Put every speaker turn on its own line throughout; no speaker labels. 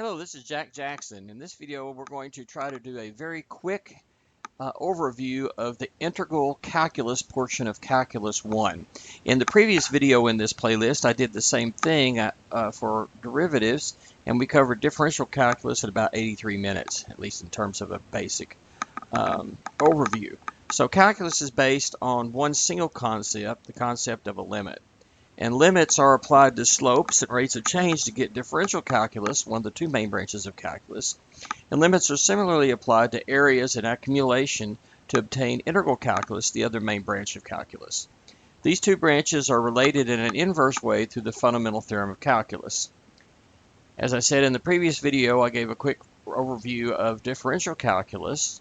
Hello, this is Jack Jackson. In this video, we're going to try to do a very quick overview of the integral calculus portion of Calculus 1. In the previous video in this playlist, I did the same thing for derivatives, and we covered differential calculus in about 83 minutes, at least in terms of a basic overview. So calculus is based on one single concept, the concept of a limit. And limits are applied to slopes and rates of change to get differential calculus, one of the two main branches of calculus. And limits are similarly applied to areas and accumulation to obtain integral calculus, the other main branch of calculus. These two branches are related in an inverse way through the fundamental theorem of calculus. As I said in the previous video, I gave a quick overview of differential calculus,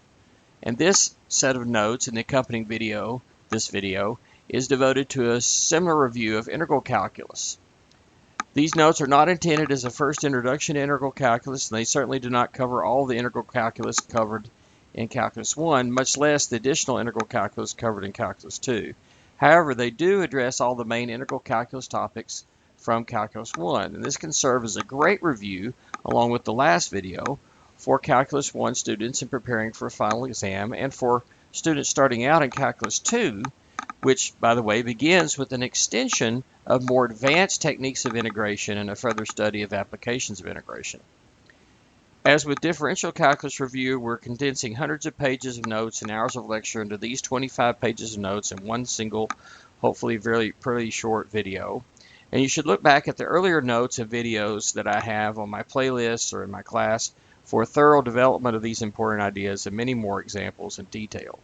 and this set of notes in the accompanying video, this video, is devoted to a similar review of integral calculus. These notes are not intended as a first introduction to integral calculus, and they certainly do not cover all the integral calculus covered in Calculus 1, much less the additional integral calculus covered in Calculus 2. However, they do address all the main integral calculus topics from Calculus 1, and this can serve as a great review, along with the last video, for Calculus 1 students in preparing for a final exam, and for students starting out in Calculus 2, which, by the way, begins with an extension of more advanced techniques of integration and a further study of applications of integration. As with differential calculus review, we're condensing hundreds of pages of notes and hours of lecture into these 25 pages of notes in one single, hopefully pretty short video. And you should look back at the earlier notes and videos that I have on my playlists or in my class for a thorough development of these important ideas and many more examples in detail.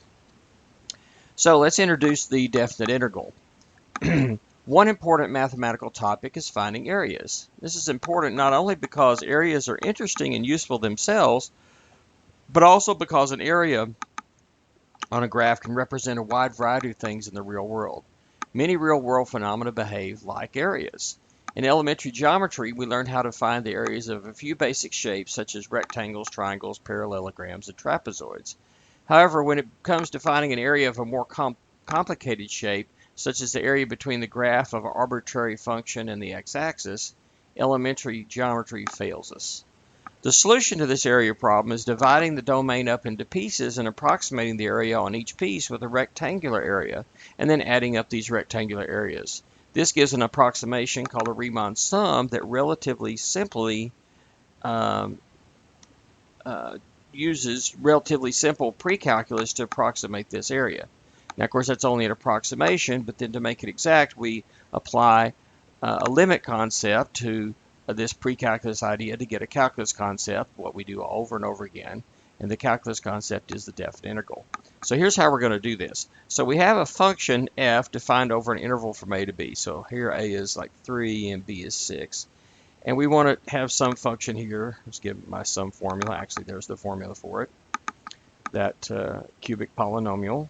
So let's introduce the definite integral. One important mathematical topic is finding areas. This is important not only because areas are interesting and useful themselves, but also because an area on a graph can represent a wide variety of things in the real world. Many real-world phenomena behave like areas. In elementary geometry, we learned how to find the areas of a few basic shapes such as rectangles, triangles, parallelograms, and trapezoids. However, when it comes to finding an area of a more complicated shape, such as the area between the graph of an arbitrary function and the x-axis, elementary geometry fails us. The solution to this area problem is dividing the domain up into pieces and approximating the area on each piece with a rectangular area, and then adding up these rectangular areas. This gives an approximation called a Riemann sum that relatively simply uses relatively simple pre-calculus to approximate this area. Now, of course, that's only an approximation, but then to make it exact, we apply a limit concept to this pre-calculus idea to get a calculus concept, what we do over and over again, and the calculus concept is the definite integral. So here's how we're going to do this. So we have a function f defined over an interval from a to b. So here a is like 3 and b is 6. And we want to have some function here. Let's give my sum formula. Actually, there's the formula for it, that cubic polynomial.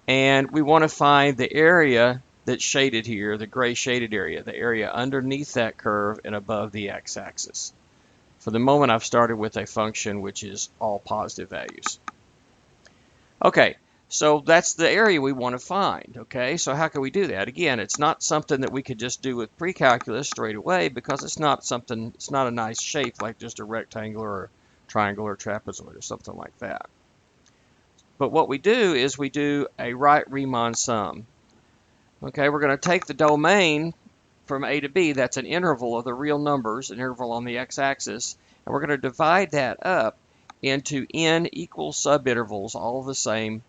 And we want to find the area that's shaded here, the gray shaded area, the area underneath that curve and above the x-axis. For the moment, I've started with a function which is all positive values. Okay. So that's the area we want to find, okay? So how can we do that? Again, it's not something that we could just do with pre-calculus straight away because it's not a nice shape like just a rectangular or triangle or trapezoid or something like that. But what we do is we do a right Riemann sum. Okay, we're going to take the domain from a to b, that's an interval of the real numbers, an interval on the x-axis, and we're going to divide that up into n equal subintervals, all of the same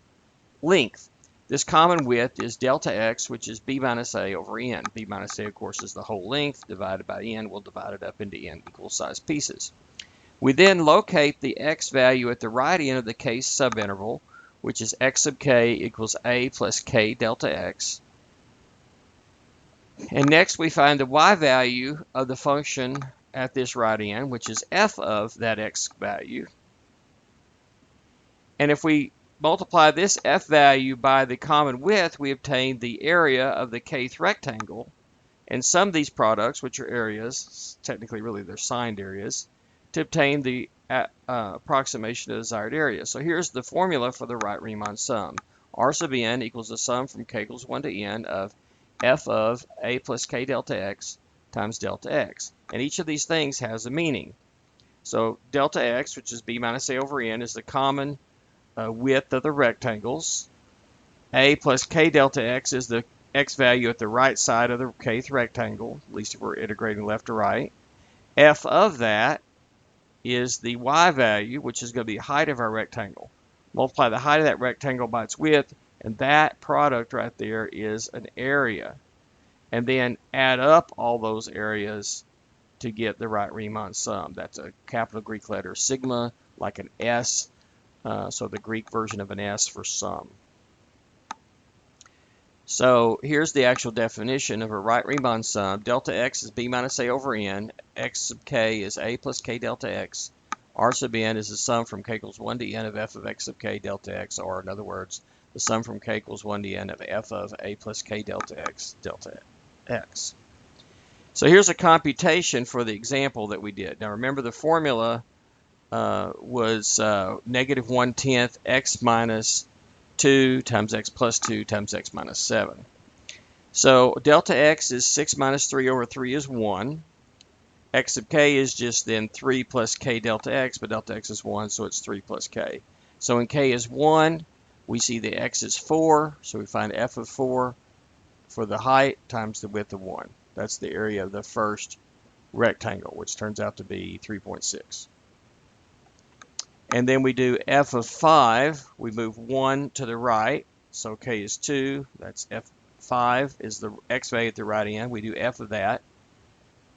length. This common width is delta x, which is b minus a over n. b minus a, of course, is the whole length divided by n. We'll divide it up into n equal size pieces. We then locate the x value at the right end of the k subinterval, which is x sub k equals a plus k delta x. And next we find the y value of the function at this right end, which is f of that x value. And if we multiply this f value by the common width, we obtain the area of the kth rectangle, and sum these products, which are areas, technically really they're signed areas, to obtain the approximation of the desired area. So here's the formula for the right Riemann sum. R sub n equals the sum from k equals 1 to n of f of a plus k delta x times delta x. And each of these things has a meaning. So delta x, which is b minus a over n, is the common width of the rectangles. A plus k delta x is the x value at the right side of the kth rectangle, at least if we're integrating left to right. F of that is the y value, which is going to be the height of our rectangle. Multiply the height of that rectangle by its width, and that product right there is an area. And then add up all those areas to get the right Riemann sum. That's a capital Greek letter sigma, like an S, so the Greek version of an S for sum. So here's the actual definition of a right Riemann sum. Delta x is b minus a over n. X sub k is a plus k delta x. R sub n is the sum from k equals 1 to n of f of x sub k delta x, or in other words, the sum from k equals 1 to n of f of a plus k delta x delta x. So here's a computation for the example that we did. Now remember, the formula was negative 1/10 x minus 2 times x plus 2 times x minus 7. So delta x is 6 minus 3 over 3 is 1. X sub k is just then 3 plus k delta x, but delta x is 1, so it's 3 plus k. So when k is 1, we see the x is 4, so we find f of 4 for the height times the width of 1. That's the area of the first rectangle, which turns out to be 3.6. And then we do f of 5. We move 1 to the right, so k is 2. That's f5 is the x value at the right end. We do f of that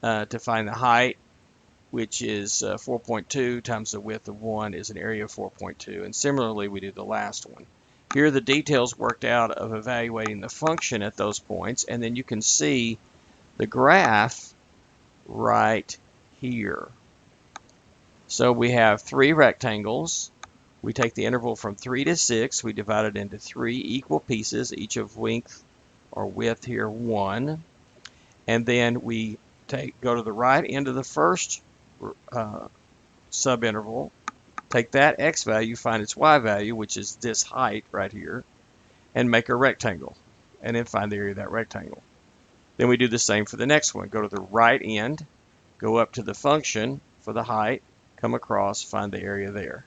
to find the height, which is 4.2 times the width of 1 is an area of 4.2. And similarly, we do the last one. Here are the details worked out of evaluating the function at those points, and then you can see the graph right here. So we have 3 rectangles. We take the interval from 3 to 6. We divide it into 3 equal pieces, each of length or width here 1. And then we go to the right end of the first subinterval, take that x value, find its y value, which is this height right here, and make a rectangle, and then find the area of that rectangle. Then we do the same for the next one. Go to the right end, go up to the function for the height, come across, find the area there.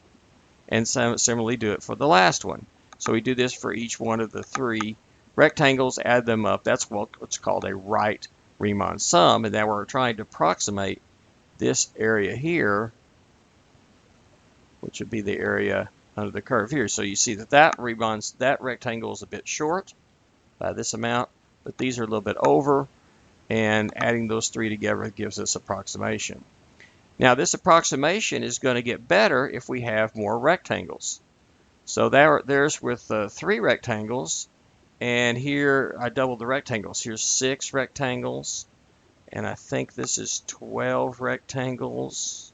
And similarly do it for the last one. So we do this for each one of the 3 rectangles, add them up. That's what's called a right Riemann sum, and now we're trying to approximate this area here, which would be the area under the curve here. So you see that that rectangle is a bit short by this amount, but these are a little bit over, and adding those 3 together gives us approximation. Now this approximation is going to get better if we have more rectangles. So there's with 3 rectangles, and here I doubled the rectangles. Here's 6 rectangles, and I think this is 12 rectangles,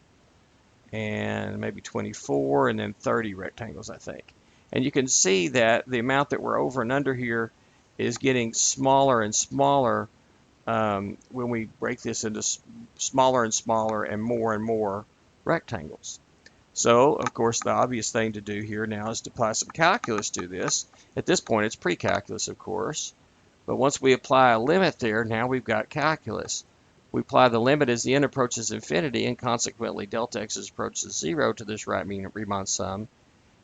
and maybe 24, and then 30 rectangles, I think. And you can see that the amount that we're over and under here is getting smaller and smaller when we break this into smaller and smaller and more rectangles. So, of course, the obvious thing to do here now is to apply some calculus to this. At this point, it's pre-calculus, of course. But once we apply a limit there, now we've got calculus. We apply the limit as the n approaches infinity, and consequently delta x approaches 0 to this right Riemann sum,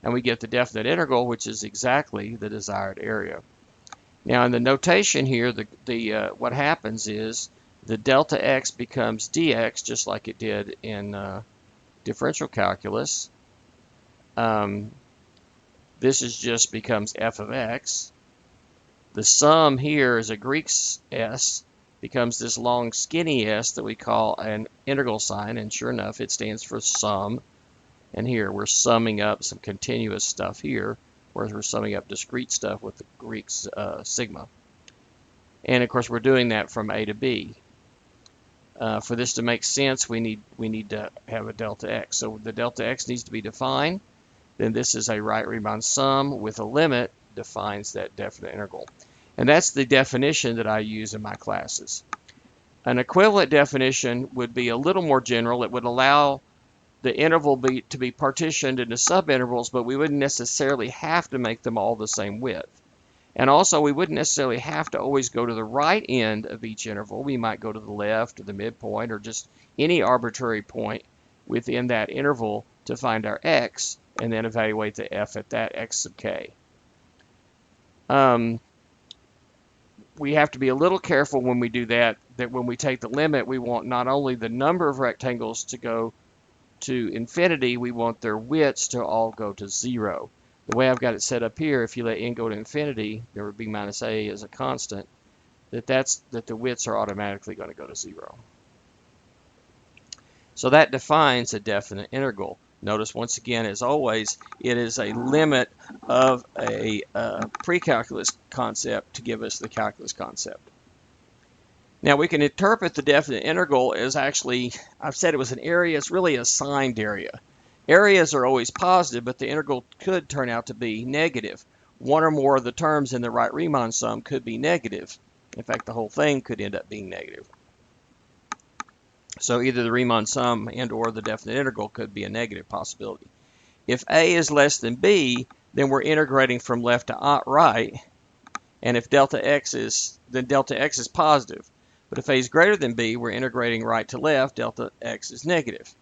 and we get the definite integral, which is exactly the desired area. Now in the notation here, what happens is the delta x becomes dx, just like it did in differential calculus. This just becomes f of x. The sum here is a Greek s, becomes this long skinny s that we call an integral sign, and sure enough it stands for sum. And here we're summing up some continuous stuff here, whereas we're summing up discrete stuff with the Greek sigma. And of course we're doing that from a to b. For this to make sense, we need to have a delta x. So the delta x needs to be defined. Then this is a right Riemann sum with a limit defines that definite integral. And that's the definition that I use in my classes. An equivalent definition would be a little more general. It would allow the interval to be partitioned into subintervals, but we wouldn't necessarily have to make them all the same width. And also, we wouldn't necessarily have to always go to the right end of each interval. We might go to the left or the midpoint or just any arbitrary point within that interval to find our x, and then evaluate the f at that x sub k. We have to be a little careful when we do that when we take the limit, we want not only the number of rectangles to go to infinity, we want their widths to all go to 0. The way I've got it set up here, if you let n go to infinity, there would be minus a as a constant, that the widths are automatically going to go to 0. So that defines a definite integral. Notice once again, as always, it is a limit of a pre-calculus concept to give us the calculus concept. Now we can interpret the definite integral as actually, I've said it was an area, it's really a signed area. Areas are always positive, but the integral could turn out to be negative. One or more of the terms in the right Riemann sum could be negative. In fact, the whole thing could end up being negative. So either the Riemann sum and or the definite integral could be a negative possibility. If a is less than b, then we're integrating from left to right, and if delta x is positive. But if a is greater than b, we're integrating right to left, delta x is negative.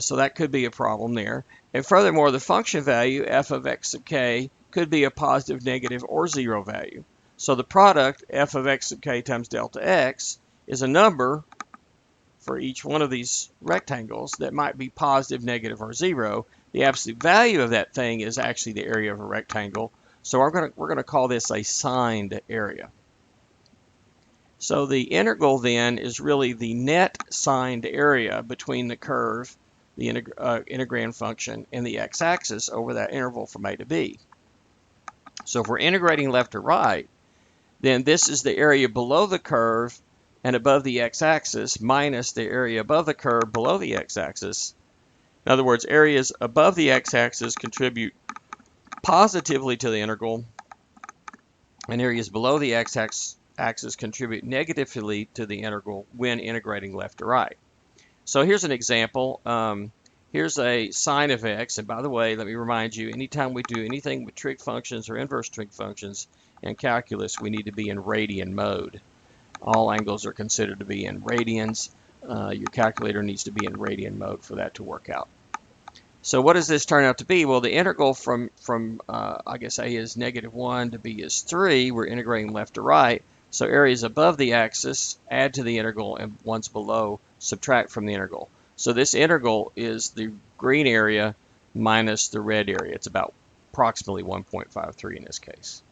So that could be a problem there. And furthermore, the function value, f of x sub k, could be a positive, negative, or 0 value. So the product, f of x sub k times delta x, is a number for each one of these rectangles that might be positive, negative, or 0. The absolute value of that thing is actually the area of a rectangle. So we're going to call this a signed area. So the integral then is really the net signed area between the curve, the integrand function, and the x-axis over that interval from a to b. So if we're integrating left to right, then this is the area below the curve and above the x-axis minus the area above the curve below the x-axis. In other words, areas above the x-axis contribute positively to the integral, and areas below the x-axis contribute negatively to the integral when integrating left to right. So here's an example. Here's a sine of x, and by the way, let me remind you, anytime we do anything with trig functions or inverse trig functions in calculus, we need to be in radian mode. All angles are considered to be in radians. Your calculator needs to be in radian mode for that to work out. So what does this turn out to be? Well, the integral from I guess a is -1 to b is 3. We're integrating left to right. So areas above the axis add to the integral, and ones below subtract from the integral. So this integral is the green area minus the red area. It's about approximately 1.53 in this case.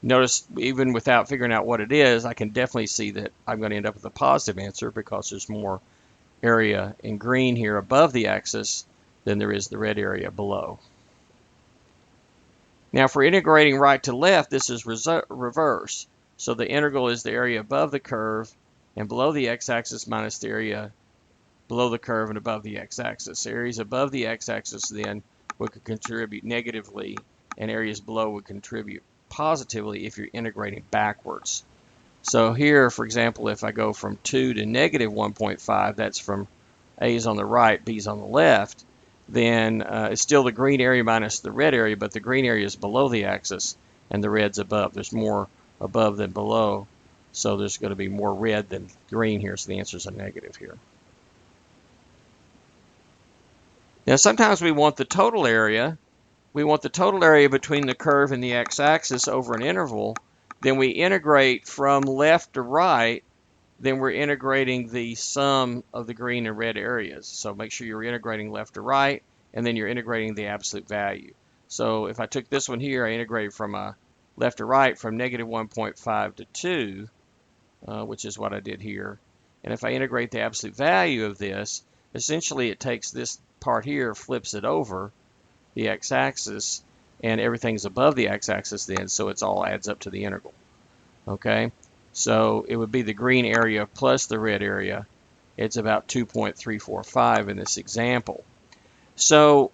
Notice, even without figuring out what it is, I can definitely see that I'm going to end up with a positive answer because there's more area in green here above the axis than there is the red area below. Now, if we're integrating right to left, this is reverse. So the integral is the area above the curve and below the x-axis minus the area below the curve and above the x-axis. Areas above the x-axis then would contribute negatively, and areas below would contribute positively if you're integrating backwards. So here, for example, if I go from 2 to -1.5, that's from a is on the right, b is on the left, then it's still the green area minus the red area, but the green area is below the axis and the red's above. There's more above than below, so there's going to be more red than green here, so the answer is a negative here. Now sometimes we want the total area. We want the total area between the curve and the x-axis over an interval. Then we integrate from left to right. Then we're integrating the sum of the green and red areas. So make sure you're integrating left to right, and then you're integrating the absolute value. So if I took this one here, I integrated from left to right from -1.5 to 2, which is what I did here. And if I integrate the absolute value of this, essentially it takes this part here, flips it over the x-axis, and everything's above the x-axis then, so it all adds up to the integral. Okay, so it would be the green area plus the red area. It's about 2.345 in this example. So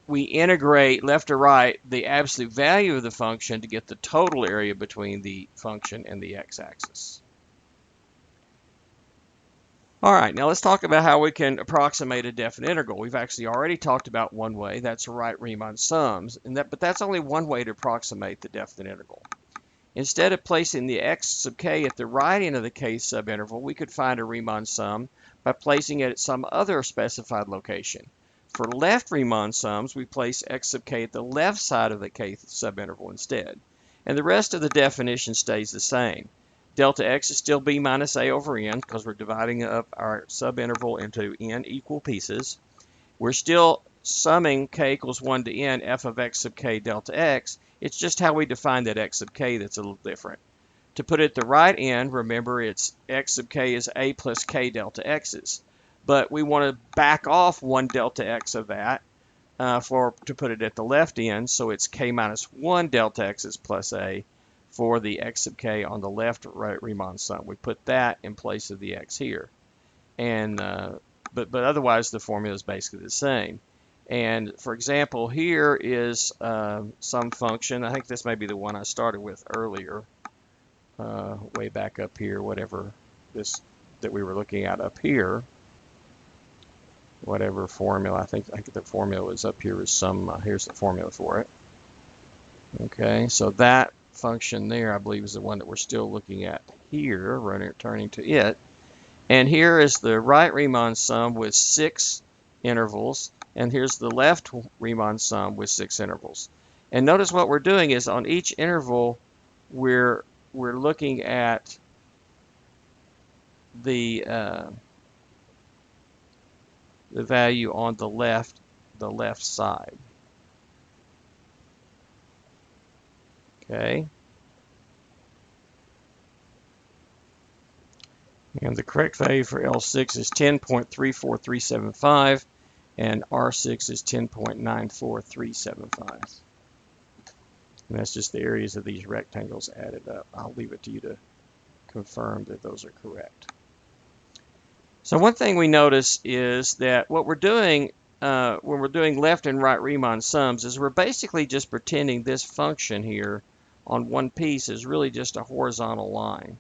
we integrate left to right the absolute value of the function to get the total area between the function and the x-axis. All right, now let's talk about how we can approximate a definite integral. We've actually already talked about one way, that's to write Riemann sums, but that's only one way to approximate the definite integral. Instead of placing the x sub k at the right end of the k subinterval, we could find a Riemann sum by placing it at some other specified location. For left Riemann sums, we place x sub k at the left side of the kth subinterval instead. And the rest of the definition stays the same. Delta x is still b minus a over n because we're dividing up our subinterval into n equal pieces. We're still summing k equals 1 to n f of x sub k delta x. It's just how we define that x sub k that's a little different. To put it at the right end, remember it's x sub k is a plus k delta x's. But we want to back off 1 delta x of that to put it at the left end, so it's k minus 1 delta x's plus a for the x sub k on the left right Riemann sum. We put that in place of the x here. And but otherwise the formula is basically the same. And for example, here is some function. I think this may be the one I started with earlier, way back up here, whatever this that we were looking at up here. Whatever formula, I think the formula is up here is some, here's the formula for it. Okay, so that function there, I believe, is the one that we're still looking at here, returning to it. And here is the right Riemann sum with 6 intervals, and here's the left Riemann sum with 6 intervals. And notice what we're doing is on each interval, we're looking at the value on the left side. Okay. And the correct value for L6 is 10.34375 and R6 is 10.94375. And that's just the areas of these rectangles added up. I'll leave it to you to confirm that those are correct. So one thing we notice is that what we're doing when we're doing left and right Riemann sums is we're basically just pretending this function here on one piece is really just a horizontal line,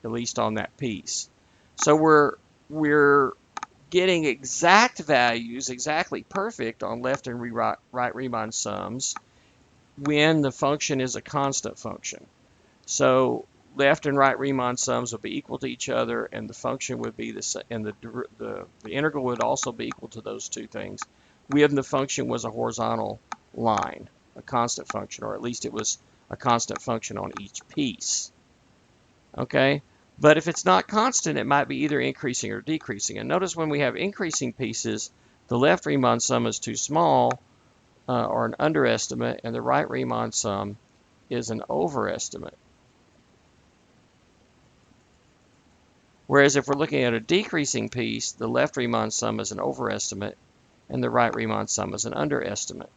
at least on that piece. So we're getting exact values, exactly perfect on left and right Riemann sums when the function is a constant function. So left and right Riemann sums will be equal to each other, and the function would be the same, and the integral would also be equal to those two things when the function was a horizontal line, a constant function, or at least it was a constant function on each piece. Okay, but if it's not constant, it might be either increasing or decreasing. And notice when we have increasing pieces, the left Riemann sum is too small, or an underestimate, and the right Riemann sum is an overestimate. Whereas if we're looking at a decreasing piece, the left Riemann sum is an overestimate and the right Riemann sum is an underestimate.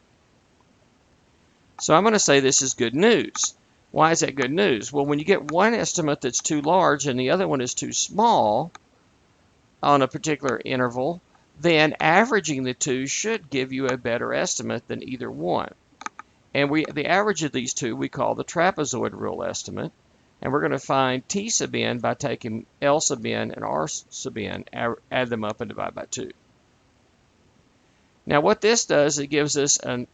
So I'm going to say this is good news. Why is that good news? Well, when you get one estimate that's too large and the other one is too small on a particular interval, then averaging the two should give you a better estimate than either one. And the average of these two we call the trapezoid rule estimate. And we're going to find T sub n by taking L sub n and R sub n, add them up and divide by 2. Now what this does, it gives us an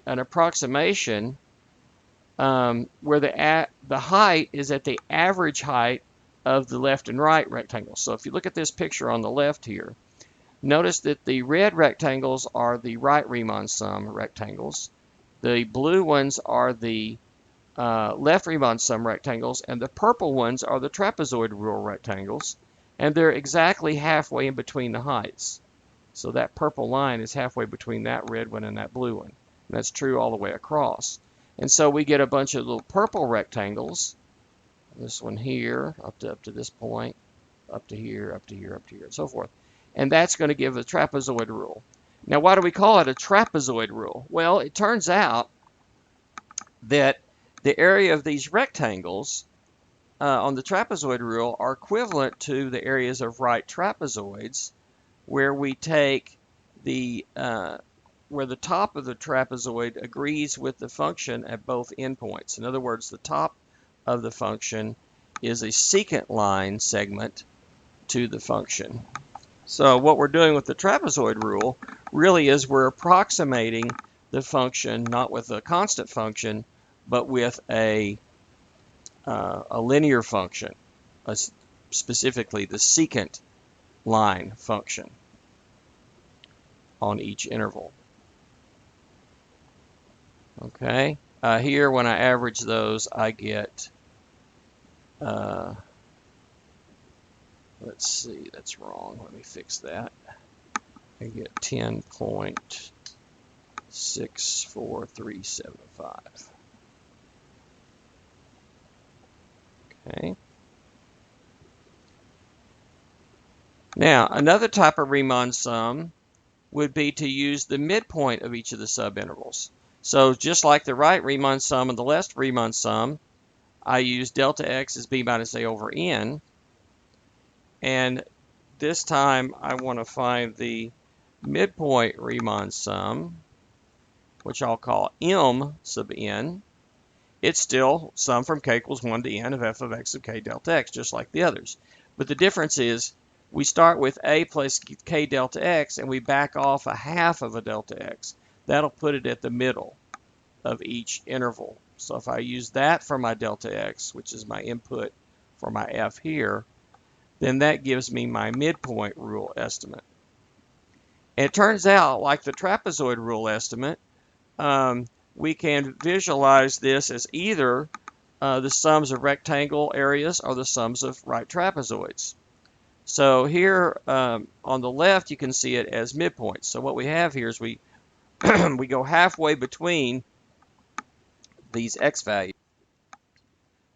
approximation where the height is at the average height of the left and right rectangles. So if you look at this picture on the left here, notice that the red rectangles are the right Riemann sum rectangles. The blue ones are the left Riemann sum rectangles, and the purple ones are the trapezoid rule rectangles, and they're exactly halfway in between the heights. So that purple line is halfway between that red one and that blue one. And that's true all the way across. And so we get a bunch of little purple rectangles, this one here, up to this point, up to here, up to here, up to here, and so forth. And that's going to give the trapezoid rule. Now, why do we call it a trapezoid rule? Well, it turns out that the area of these rectangles on the trapezoid rule are equivalent to the areas of right trapezoids, where we take where the top of the trapezoid agrees with the function at both endpoints. In other words, the top of the function is a secant line segment to the function. So what we're doing with the trapezoid rule really is we're approximating the function not with a constant function, but with a linear function, specifically the secant line function on each interval. Okay, here when I average those, I get, let's see, that's wrong. Let me fix that. I get 10.64375. Okay. Now, another type of Riemann sum would be to use the midpoint of each of the subintervals. So just like the right Riemann sum and the left Riemann sum, I use delta x as b minus a over n. And this time I want to find the midpoint Riemann sum, which I'll call m sub n. It's still sum from k equals 1 to n of f of x of k delta x, just like the others. But the difference is we start with a plus k delta x and we back off a half of a delta x. That'll put it at the middle of each interval. So if I use that for my delta x, which is my input for my f here, then that gives me my midpoint rule estimate. And it turns out, like the trapezoid rule estimate, we can visualize this as either the sums of rectangle areas or the sums of right trapezoids. So here on the left, you can see it as midpoints. So what we have here is we we go halfway between these x values.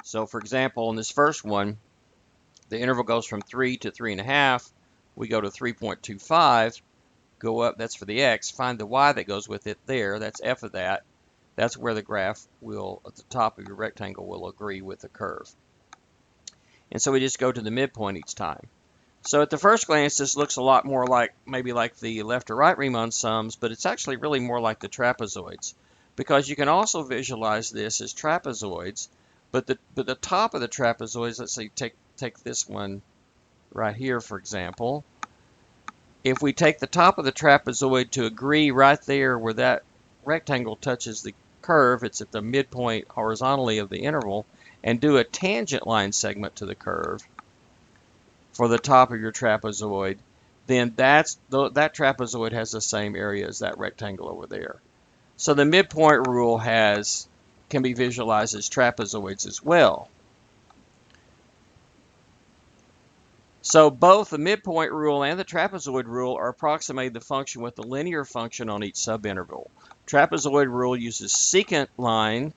So for example, in this first one, the interval goes from 3 to 3.5. We go to 3.25, go up, that's for the x. Find the y that goes with it there, that's f of that. That's where the graph will, at the top of your rectangle, will agree with the curve. And so we just go to the midpoint each time. So at the first glance, this looks a lot more like, maybe like the left or right Riemann sums, but it's actually really more like the trapezoids, because you can also visualize this as trapezoids, but the top of the trapezoids, let's say take this one right here, for example. If we take the top of the trapezoid to agree right there where that rectangle touches the curve, it's at the midpoint horizontally of the interval, and do a tangent line segment to the curve for the top of your trapezoid, then that trapezoid has the same area as that rectangle over there. So the midpoint rule can be visualized as trapezoids as well. So both the midpoint rule and the trapezoid rule are approximating the function with the linear function on each subinterval. Trapezoid rule uses secant line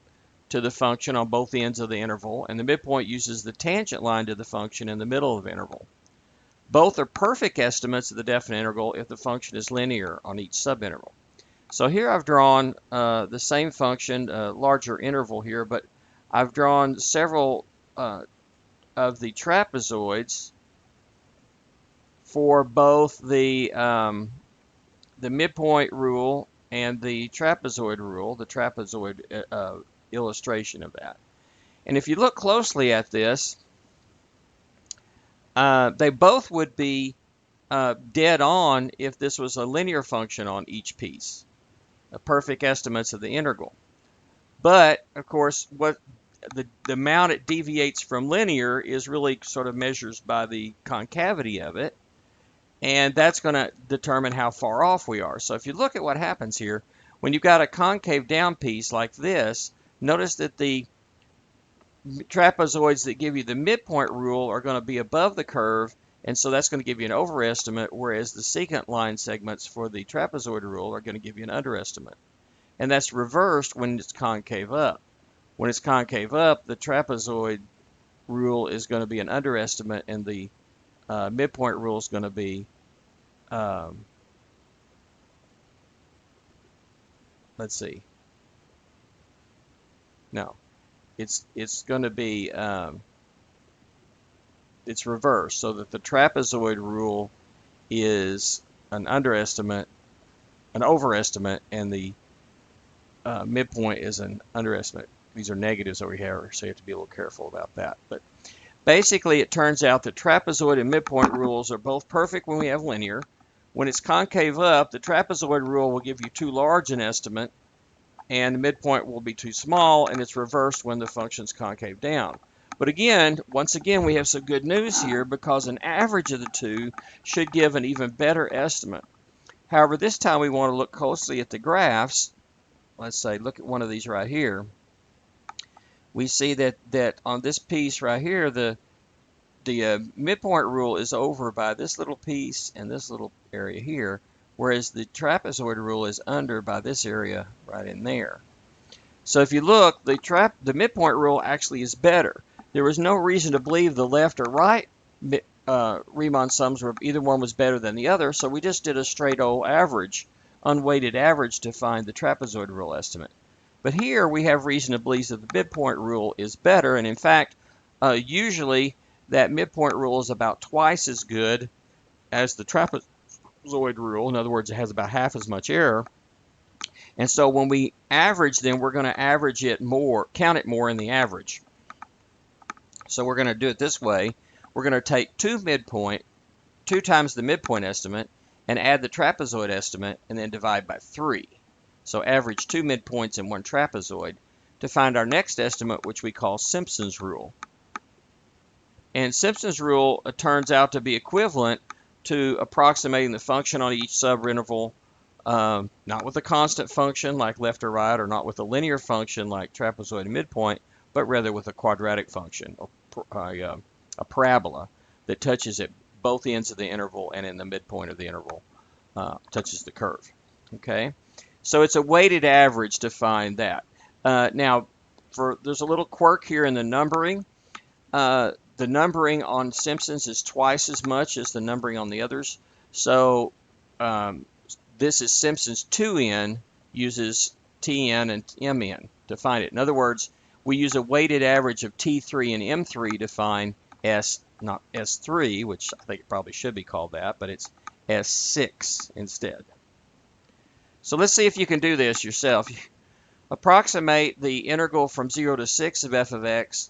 to the function on both ends of the interval, and the midpoint uses the tangent line to the function in the middle of the interval. Both are perfect estimates of the definite integral if the function is linear on each subinterval. So here I've drawn the same function, larger interval here, but I've drawn several of the trapezoids for both the midpoint rule and the trapezoid rule, the trapezoid illustration of that. And if you look closely at this, they both would be dead on if this was a linear function on each piece, perfect estimates of the integral. But of course, what the amount it deviates from linear is really sort of measures by the concavity of it, and that's going to determine how far off we are. So if you look at what happens here, when you've got a concave down piece like this, notice that the trapezoids that give you the midpoint rule are going to be above the curve, and so that's going to give you an overestimate, whereas the secant line segments for the trapezoid rule are going to give you an underestimate. And that's reversed when it's concave up. When it's concave up, the trapezoid rule is going to be an underestimate, and the midpoint rule is going to be, let's see, no, it's going to be, it's reversed, so that the trapezoid rule is an underestimate, an overestimate, and the midpoint is an underestimate. These are negatives over here, so you have to be a little careful about that. But basically, it turns out that trapezoid and midpoint rules are both perfect when we have linear. When it's concave up, the trapezoid rule will give you too large an estimate, and the midpoint will be too small, and it's reversed when the function's concave down. But again, once again, we have some good news here because an average of the two should give an even better estimate. However, this time we want to look closely at the graphs. Let's say, look at one of these right here. We see that on this piece right here, the midpoint rule is over by this little piece and this little area here, whereas the trapezoid rule is under by this area right in there. So if you look, the midpoint rule actually is better. There was no reason to believe the left or right Riemann sums were either one was better than the other, so we just did a straight old average, unweighted average to find the trapezoid rule estimate. But here we have reason to believe that the midpoint rule is better, and in fact, usually that midpoint rule is about twice as good as the trapezoid rule. In other words, it has about half as much error. And so when we average them, we're going to average it more, count it more in the average. So we're going to do it this way. We're going to take 2 times the midpoint estimate, and add the trapezoid estimate, and then divide by 3. So average 2 midpoints and 1 trapezoid to find our next estimate, which we call Simpson's rule. And Simpson's rule turns out to be equivalent to approximating the function on each subinterval, not with a constant function like left or right, or not with a linear function like trapezoid and midpoint, but rather with a quadratic function, a parabola that touches at both ends of the interval and in the midpoint of the interval, touches the curve. Okay, so it's a weighted average to find that. Now, there's a little quirk here in the numbering. The numbering on Simpson's is twice as much as the numbering on the others. So this is Simpson's 2n, uses Tn and Mn to find it. In other words, we use a weighted average of T3 and M3 to find not S3, which I think it probably should be called that, but it's S6 instead. So let's see if you can do this yourself. Approximate the integral from 0 to 6 of f of x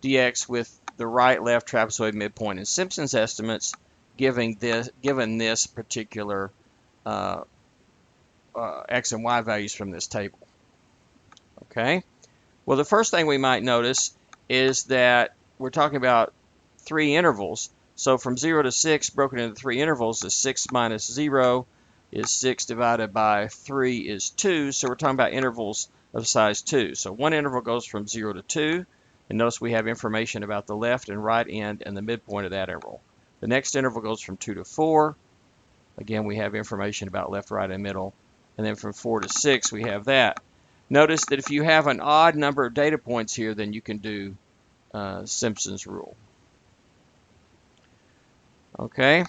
dx with the right-left trapezoid midpoint and Simpson's estimates, given this particular x and y values from this table. Okay. Well, the first thing we might notice is that we're talking about 3 intervals. So from 0 to 6 broken into 3 intervals is 6 minus 0 is 6 divided by 3 is 2. So we're talking about intervals of size 2. So one interval goes from 0 to 2. And notice we have information about the left and right end and the midpoint of that interval. The next interval goes from 2 to 4. Again, we have information about left, right, and middle. And then from 4 to 6, we have that. Notice that if you have an odd number of data points here, then you can do Simpson's rule. Okay,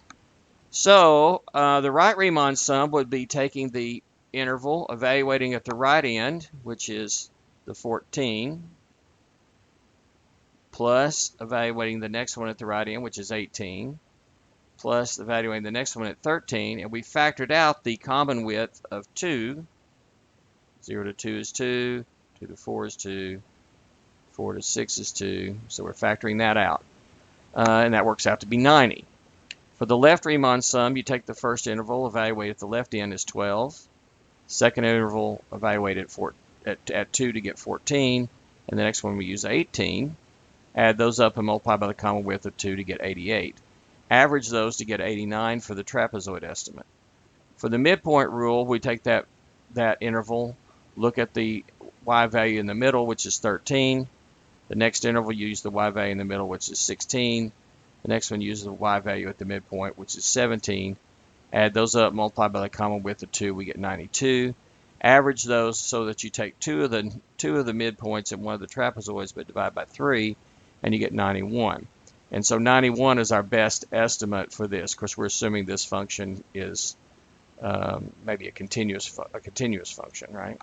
so the right Riemann sum would be taking the interval, evaluating at the right end, which is the 14, plus evaluating the next one at the right end, which is 18, plus evaluating the next one at 13, and we factored out the common width of 2. 0 to 2 is 2, 2 to 4 is 2, 4 to 6 is 2, so we're factoring that out. And that works out to be 90. For the left Riemann sum, you take the first interval, evaluate at the left end is 12. Second interval, evaluate at 2 to get 14. And the next one we use 18. Add those up and multiply by the common width of 2 to get 88. Average those to get 89 for the trapezoid estimate. For the midpoint rule, we take that interval, look at the y value in the middle, which is 13. The next interval, use the y value in the middle, which is 16. The next one uses the y value at the midpoint, which is 17. Add those up, multiply by the common width of 2, we get 92. Average those so that you take two of the midpoints and one of the trapezoids, but divide by 3, and you get 91. And so 91 is our best estimate for this. Of course, we're assuming this function is maybe a continuous function, right?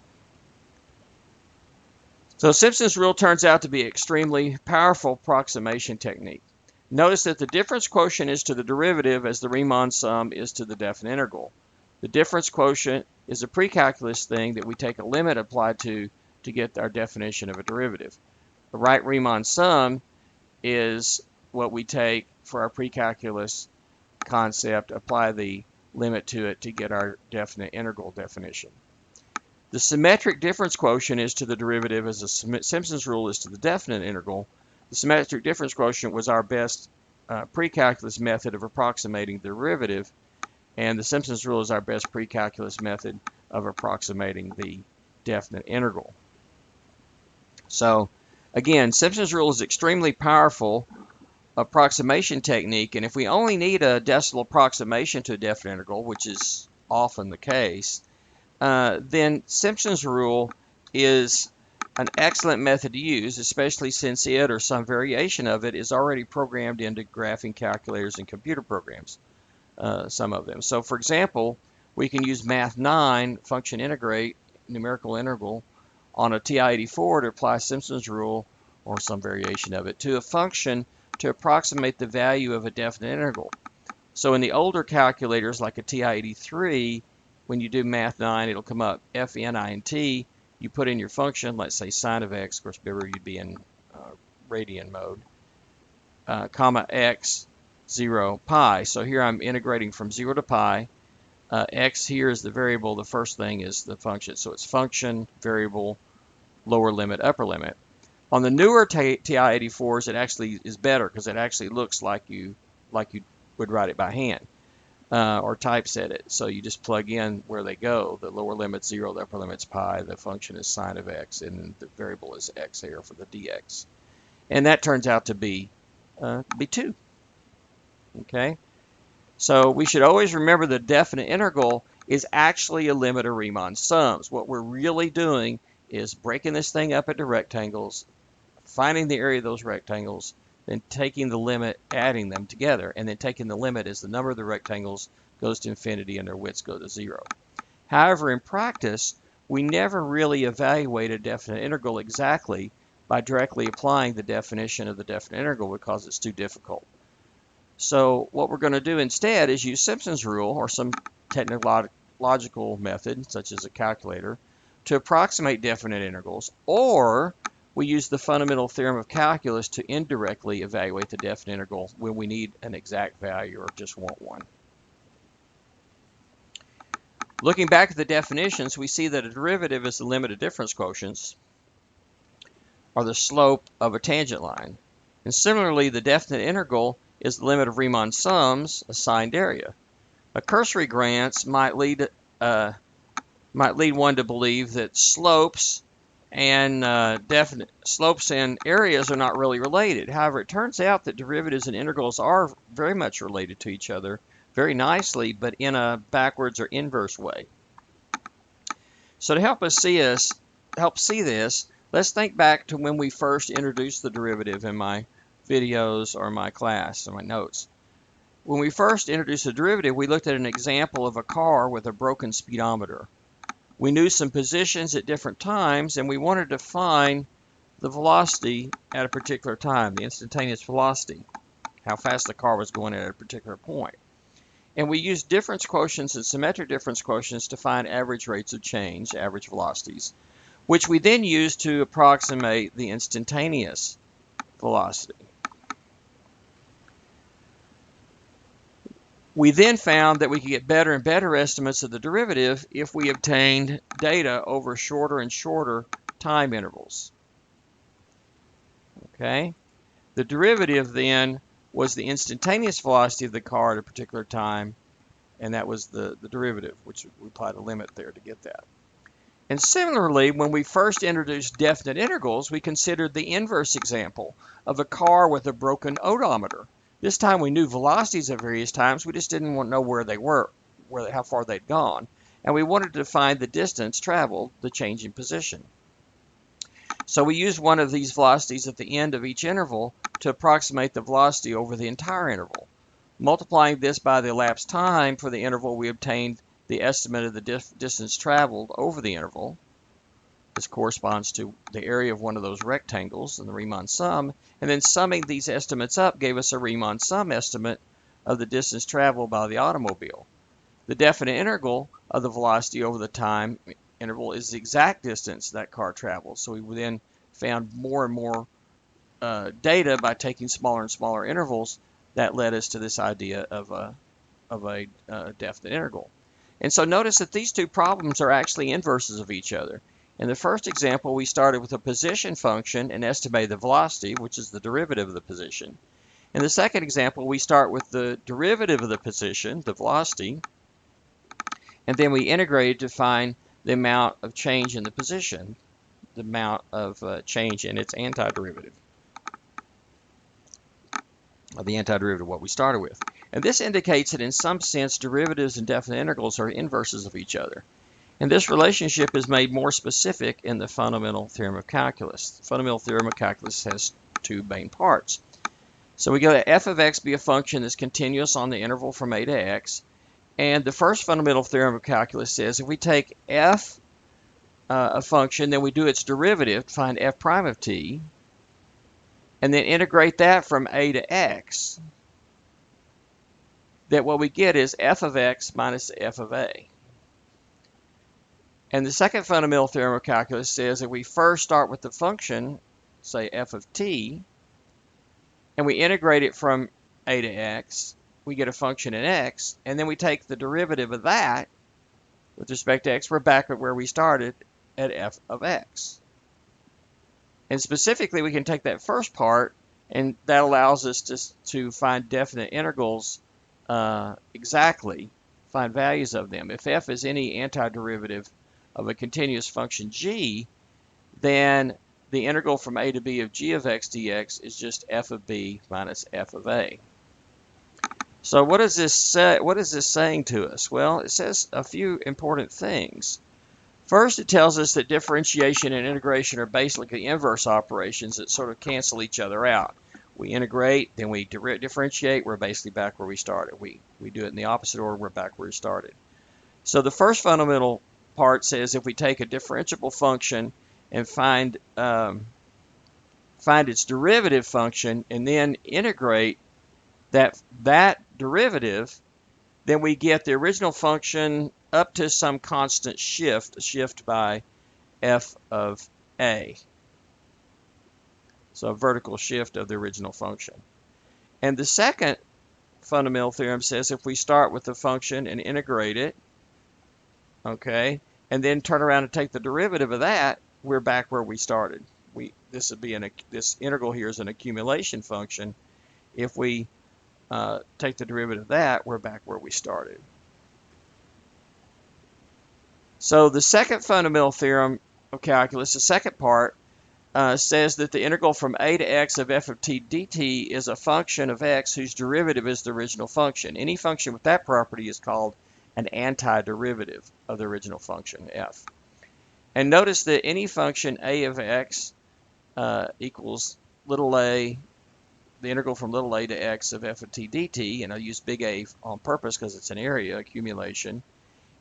So Simpson's rule turns out to be an extremely powerful approximation technique. Notice that the difference quotient is to the derivative as the Riemann sum is to the definite integral. The difference quotient is a pre-calculus thing that we take a limit applied to get our definition of a derivative. The right Riemann sum is what we take for our pre-calculus concept, apply the limit to it to get our definite integral definition. The symmetric difference quotient is to the derivative as the Simpson's rule is to the definite integral. The symmetric difference quotient was our best pre-calculus method of approximating the derivative, and the Simpson's rule is our best pre-calculus method of approximating the definite integral. So again, Simpson's rule is extremely powerful approximation technique, and if we only need a decimal approximation to a definite integral, which is often the case, then Simpson's rule is an excellent method to use, especially since it or some variation of it is already programmed into graphing calculators and computer programs, some of them. So for example, we can use Math 9 function integrate numerical integral on a TI-84 to apply Simpson's rule or some variation of it to a function to approximate the value of a definite integral. So in the older calculators like a TI-83, when you do Math 9, it'll come up FNINT. You put in your function, let's say sine of x, of course, remember you'd be in radian mode, comma x, 0, pi. So here I'm integrating from 0 to pi. X here is the variable. The first thing is the function. So it's function, variable, lower limit, upper limit. On the newer TI-84s, it actually is better because it actually looks like you would write it by hand. Or typeset it. So you just plug in where they go. The lower limit's 0, the upper limit's pi, the function is sine of x, and the variable is x here for the dx. And that turns out to be 2. Okay? So we should always remember the definite integral is actually a limit of Riemann sums. What we're really doing is breaking this thing up into rectangles, finding the area of those rectangles, then taking the limit, adding them together, and then taking the limit as the number of the rectangles goes to infinity and their widths go to 0. However, in practice, we never really evaluate a definite integral exactly by directly applying the definition of the definite integral because it's too difficult. So what we're going to do instead is use Simpson's rule or some technological method, such as a calculator, to approximate definite integrals, or we use the fundamental theorem of calculus to indirectly evaluate the definite integral when we need an exact value or just want one. Looking back at the definitions, we see that a derivative is the limit of difference quotients, or the slope of a tangent line. And similarly, the definite integral is the limit of Riemann sums assigned area. A cursory glance might lead one to believe that slopes and areas are not really related. However, it turns out that derivatives and integrals are very much related to each other very nicely, but in a backwards or inverse way. So to help see this, let's think back to when we first introduced the derivative in my videos or my class or my notes. When we first introduced the derivative, we looked at an example of a car with a broken speedometer. We knew some positions at different times, and we wanted to find the velocity at a particular time, the instantaneous velocity, how fast the car was going at a particular point. And we used difference quotients and symmetric difference quotients to find average rates of change, average velocities, which we then used to approximate the instantaneous velocity. We then found that we could get better and better estimates of the derivative if we obtained data over shorter and shorter time intervals. Okay? The derivative then was the instantaneous velocity of the car at a particular time, and that was the derivative, which we applied a limit there to get that. And similarly, when we first introduced definite integrals, we considered the inverse example of a car with a broken odometer. This time we knew velocities at various times, we just didn't know where they were, how far they'd gone. And we wanted to find the distance traveled, the change in position. So we used one of these velocities at the end of each interval to approximate the velocity over the entire interval. Multiplying this by the elapsed time for the interval, we obtained the estimate of the distance traveled over the interval. This corresponds to the area of one of those rectangles in the Riemann sum, and then summing these estimates up gave us a Riemann sum estimate of the distance traveled by the automobile. The definite integral of the velocity over the time interval is the exact distance that car traveled. So we then found more and more data by taking smaller and smaller intervals that led us to this idea of a definite integral. And so notice that these two problems are actually inverses of each other. In the first example, we started with a position function and estimated the velocity, which is the derivative of the position. In the second example, we start with the derivative of the position, the velocity, and then we integrate to find the amount of change in the position, the amount of change in its antiderivative, or the antiderivative of what we started with. And this indicates that in some sense, derivatives and definite integrals are inverses of each other. And this relationship is made more specific in the fundamental theorem of calculus. The fundamental theorem of calculus has two main parts. So we go to f of x be a function that's continuous on the interval from a to x. And the first fundamental theorem of calculus says if we take f a function, then we do its derivative to find f prime of t, and then integrate that from a to x, that what we get is f of x minus f of a. And the second fundamental theorem of calculus says that we first start with the function, say f of t, and we integrate it from a to x, we get a function in x, and then we take the derivative of that with respect to x. We're back at where we started at f of x. And specifically, we can take that first part, and that allows us to find definite integrals exactly, find values of them. If f is any antiderivative of a continuous function g, then the integral from a to b of g of x dx is just f of b minus f of a. So what does this say? What is this saying to us? Well, it says a few important things. First, it tells us that differentiation and integration are basically inverse operations that sort of cancel each other out. We integrate, then we differentiate, we're basically back where we started. We do it in the opposite order, we're back where we started. So the first fundamental part says if we take a differentiable function and find its derivative function and then integrate that derivative, then we get the original function up to some constant shift by f of a. So a vertical shift of the original function. And the second fundamental theorem says if we start with the function and integrate it, okay, and then turn around and take the derivative of that, we're back where we started. This integral here is an accumulation function. If we take the derivative of that, we're back where we started. So the second fundamental theorem of calculus, the second part, says that the integral from a to x of f of t dt is a function of x whose derivative is the original function. Any function with that property is called an antiderivative of the original function, f. And notice that any function a of x equals little a, the integral from little a to x of f of t dt, and I use big A on purpose because it's an area accumulation.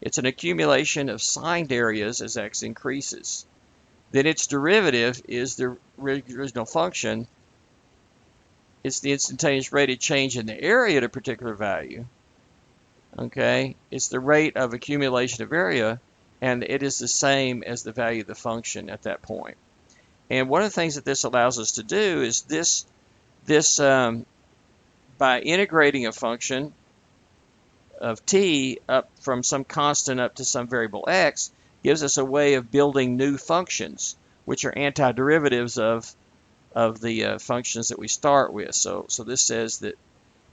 It's an accumulation of signed areas as x increases. Then its derivative is the original function. It's the instantaneous rate of change in the area at a particular value. Okay, it's the rate of accumulation of area, and it is the same as the value of the function at that point. And one of the things that this allows us to do is by integrating a function of t up from some constant up to some variable x, gives us a way of building new functions, which are antiderivatives of the functions that we start with. So this says that,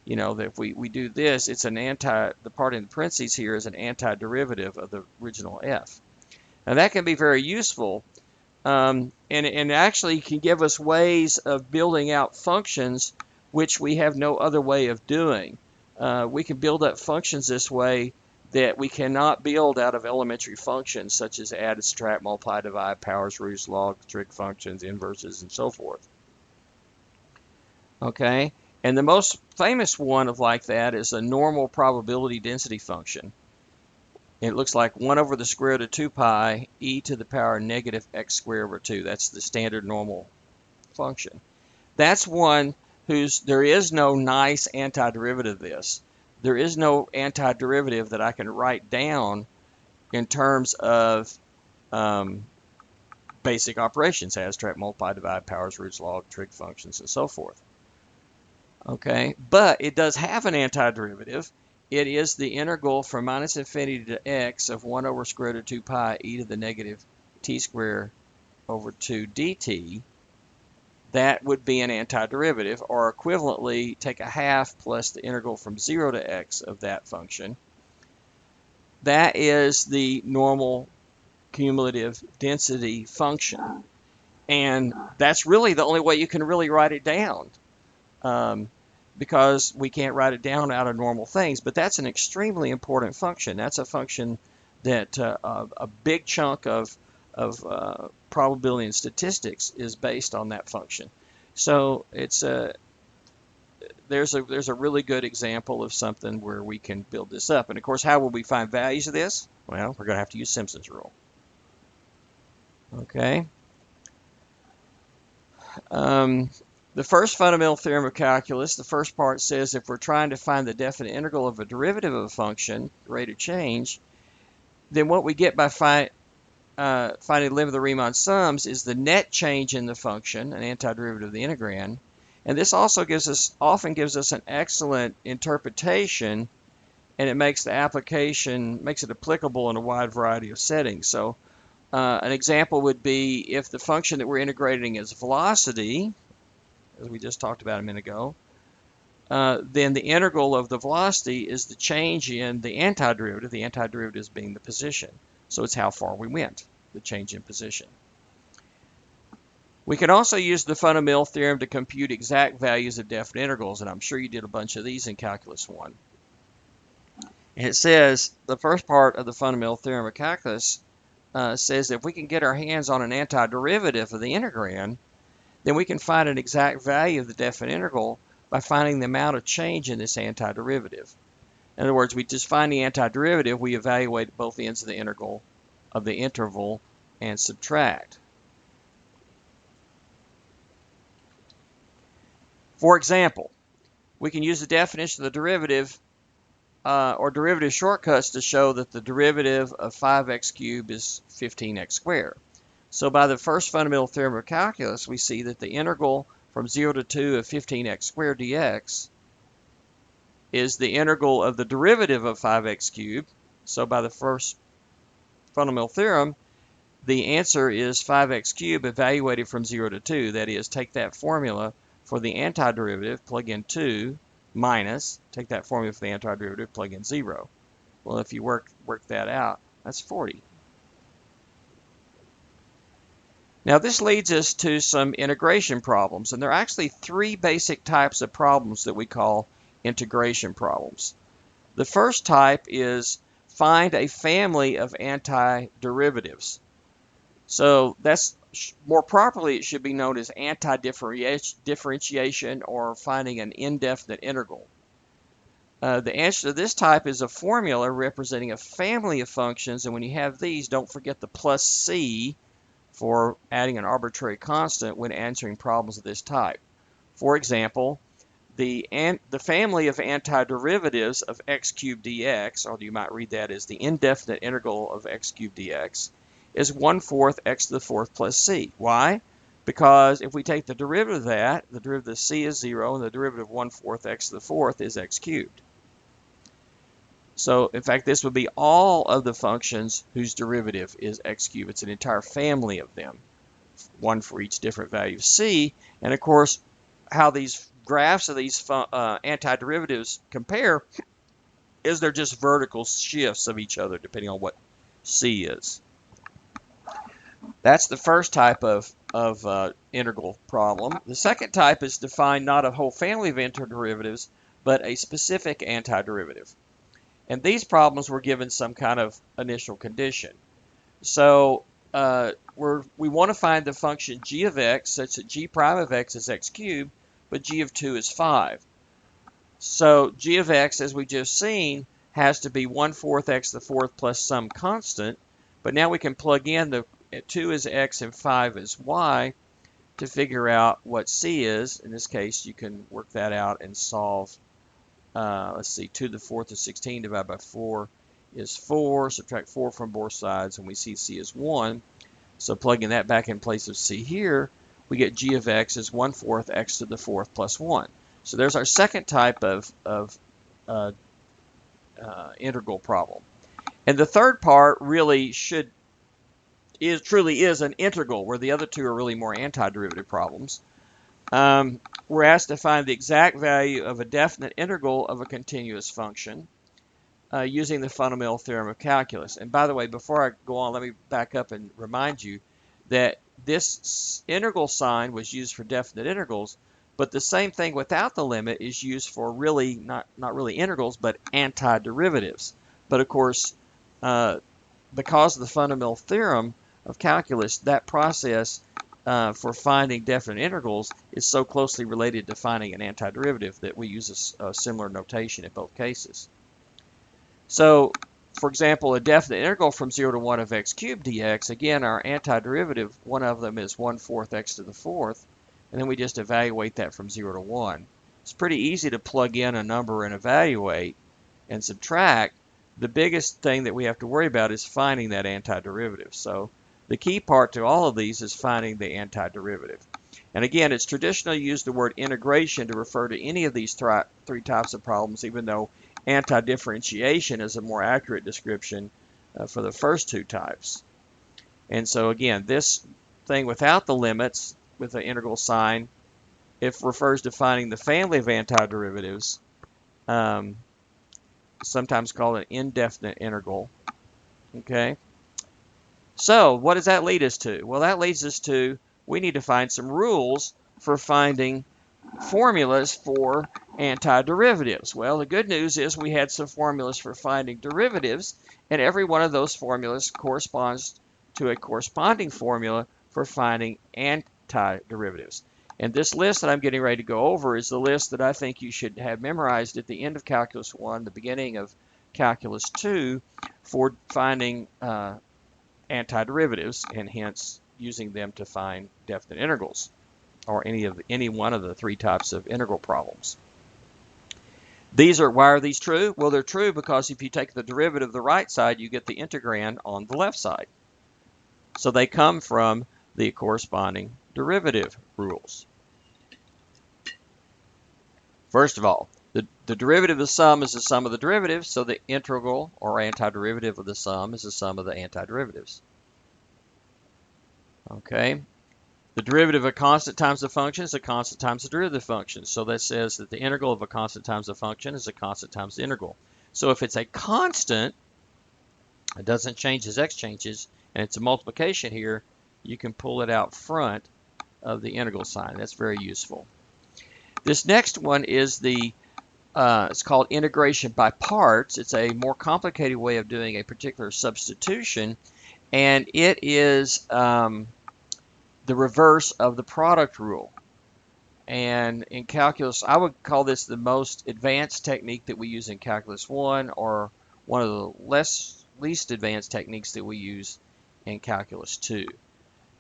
that if we do this, it's the part in the parentheses here is an antiderivative of the original f. Now that can be very useful, and actually can give us ways of building out functions which we have no other way of doing. We can build up functions this way that we cannot build out of elementary functions such as add, subtract, multiply, divide, powers, roots, log, trig functions, inverses, and so forth. Okay, and the most famous one like that is a normal probability density function. It looks like 1 over the square root of 2 pi e to the power negative x squared over 2. That's the standard normal function. That's one there is no nice antiderivative of this. There is no antiderivative that I can write down in terms of basic operations, add, subtract, multiply, divide, powers, roots, log, trig functions, and so forth. Okay, but it does have an antiderivative. It is the integral from minus infinity to x of 1 over square root of 2 pi e to the negative t squared over 2 dt, that would be an antiderivative, or equivalently, take a half plus the integral from 0 to x of that function. That is the normal cumulative density function. And that's really the only way you can really write it down, because we can't write it down out of normal things. But that's an extremely important function. That's a function that a big chunk of probability and statistics is based on that function. So it's there's a really good example of something where we can build this up. And of course, how will we find values of this? Well, we're going to have to use Simpson's rule. Okay. The first fundamental theorem of calculus, the first part says if we're trying to find the definite integral of a derivative of a function, rate of change, then what we get by finding the limit of the Riemann sums is the net change in the function, an antiderivative of the integrand. And this also often gives us an excellent interpretation, and it makes the application, makes it applicable in a wide variety of settings. So an example would be if the function that we're integrating is velocity, as we just talked about a minute ago, then the integral of the velocity is the change in the antiderivative being the position. So it's how far we went, the change in position. We can also use the fundamental theorem to compute exact values of definite integrals, and I'm sure you did a bunch of these in Calculus 1. And it says, the first part of the fundamental theorem of calculus says that if we can get our hands on an antiderivative of the integrand, then we can find an exact value of the definite integral by finding the amount of change in this antiderivative. In other words, we just find the antiderivative, we evaluate both ends of the integral of the interval and subtract. For example, we can use the definition of the derivative or derivative shortcuts to show that the derivative of 5x cubed is 15x squared. So by the first fundamental theorem of calculus, we see that the integral from 0 to 2 of 15x squared dx is the integral of the derivative of 5x cubed. So by the first fundamental theorem, the answer is 5x cubed evaluated from 0 to 2. That is, take that formula for the antiderivative, plug in 2, minus, take that formula for the antiderivative, plug in 0. Well, if you work that out, that's 40. Now this leads us to some integration problems, and there are actually 3 basic types of problems that we call integration problems. The first type is find a family of antiderivatives. So that's more properly, it should be known as antidifferentiation or finding an indefinite integral. The answer to this type is a formula representing a family of functions, and when you have these, don't forget the plus c for adding an arbitrary constant when answering problems of this type. For example, the family of antiderivatives of x cubed dx, or you might read that as the indefinite integral of x cubed dx, is 1/4 x to the 4th plus c. Why? Because if we take the derivative of that, the derivative of c is 0, and the derivative of 1/4 x to the 4th is x cubed. So, in fact, this would be all of the functions whose derivative is x cubed. It's an entire family of them, one for each different value of c. And, of course, how these graphs of these antiderivatives compare is they're just vertical shifts of each other, depending on what c is. That's the first type of integral problem. The second type is to find not a whole family of antiderivatives, but a specific antiderivative. And these problems were given some kind of initial condition. So we want to find the function g of x such that g prime of x is x cubed, but g of 2 is 5. So g of x, as we've just seen, has to be 1/4 x to the 4th plus some constant. But now we can plug in the 2 is x and 5 is y to figure out what c is. In this case, you can work that out and solve. Let's see, 2 to the 4th is 16 divided by 4 is 4. Subtract 4 from both sides, and we see c is 1. So plugging that back in place of c here, we get g of x is 1/4 x to the 4th plus 1. So there's our second type of integral problem. And the third part really should truly is an integral, where the other two are really more antiderivative problems. We're asked to find the exact value of a definite integral of a continuous function using the fundamental theorem of calculus. And by the way, before I go on, let me back up and remind you that this integral sign was used for definite integrals, but the same thing without the limit is used for really not really integrals, but antiderivatives. But of course, because of the fundamental theorem of calculus, that process for finding definite integrals is so closely related to finding an antiderivative that we use a similar notation in both cases. So, for example, a definite integral from 0 to 1 of x cubed dx, again, our antiderivative, one of them is 1/4 x to the 4th, and then we just evaluate that from 0 to 1. It's pretty easy to plug in a number and evaluate and subtract. The biggest thing that we have to worry about is finding that antiderivative. So the key part to all of these is finding the antiderivative. And again, it's traditionally used the word integration to refer to any of these three types of problems, even though antidifferentiation is a more accurate description for the first two types. And so again, this thing without the limits with the integral sign, it refers to finding the family of antiderivatives, sometimes called an indefinite integral. Okay. So what does that lead us to? Well, that leads us to we need to find some rules for finding formulas for antiderivatives. Well, the good news is we had some formulas for finding derivatives, and every one of those formulas corresponds to a corresponding formula for finding antiderivatives. And this list that I'm getting ready to go over is the list that I think you should have memorized at the end of Calculus 1, the beginning of Calculus 2, for finding antiderivatives, and hence using them to find definite integrals, or any one of the three types of integral problems. Why are these true? Well, they're true because if you take the derivative of the right side, you get the integrand on the left side. So they come from the corresponding derivative rules. First of all, the derivative of the sum is the sum of the derivatives, so the integral or antiderivative of the sum is the sum of the antiderivatives. Okay. The derivative of a constant times the function is a constant times the derivative function. So that says that the integral of a constant times the function is a constant times the integral. So if it's a constant, it doesn't change as x changes, and it's a multiplication here, you can pull it out front of the integral sign. That's very useful. This next one is it's called integration by parts. It's a more complicated way of doing a particular substitution, and it is the reverse of the product rule. And in calculus, I would call this the most advanced technique that we use in Calculus 1, or one of the least advanced techniques that we use in Calculus 2.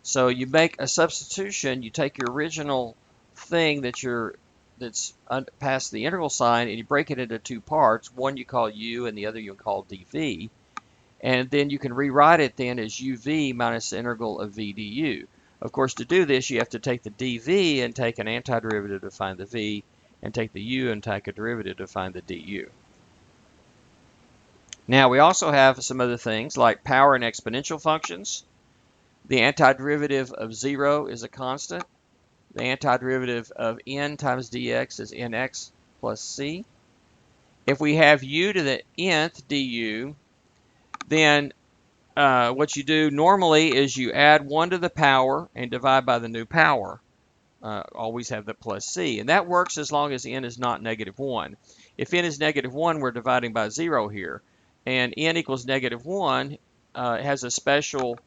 So you make a substitution, you take your original thing that's past the integral sign, and you break it into two parts. One you call u and the other you call dv. And then you can rewrite it then as uv minus the integral of v du. Of course, to do this, you have to take the dv and take an antiderivative to find the v, and take the u and take a derivative to find the du. Now, we also have some other things like power and exponential functions. The antiderivative of 0 is a constant. The antiderivative of n times dx is nx plus c. If we have u to the nth du, then what you do normally is you add 1 to the power and divide by the new power. Always have the plus c. And that works as long as n is not -1. If n is -1, we're dividing by 0 here. And n equals -1 it has a special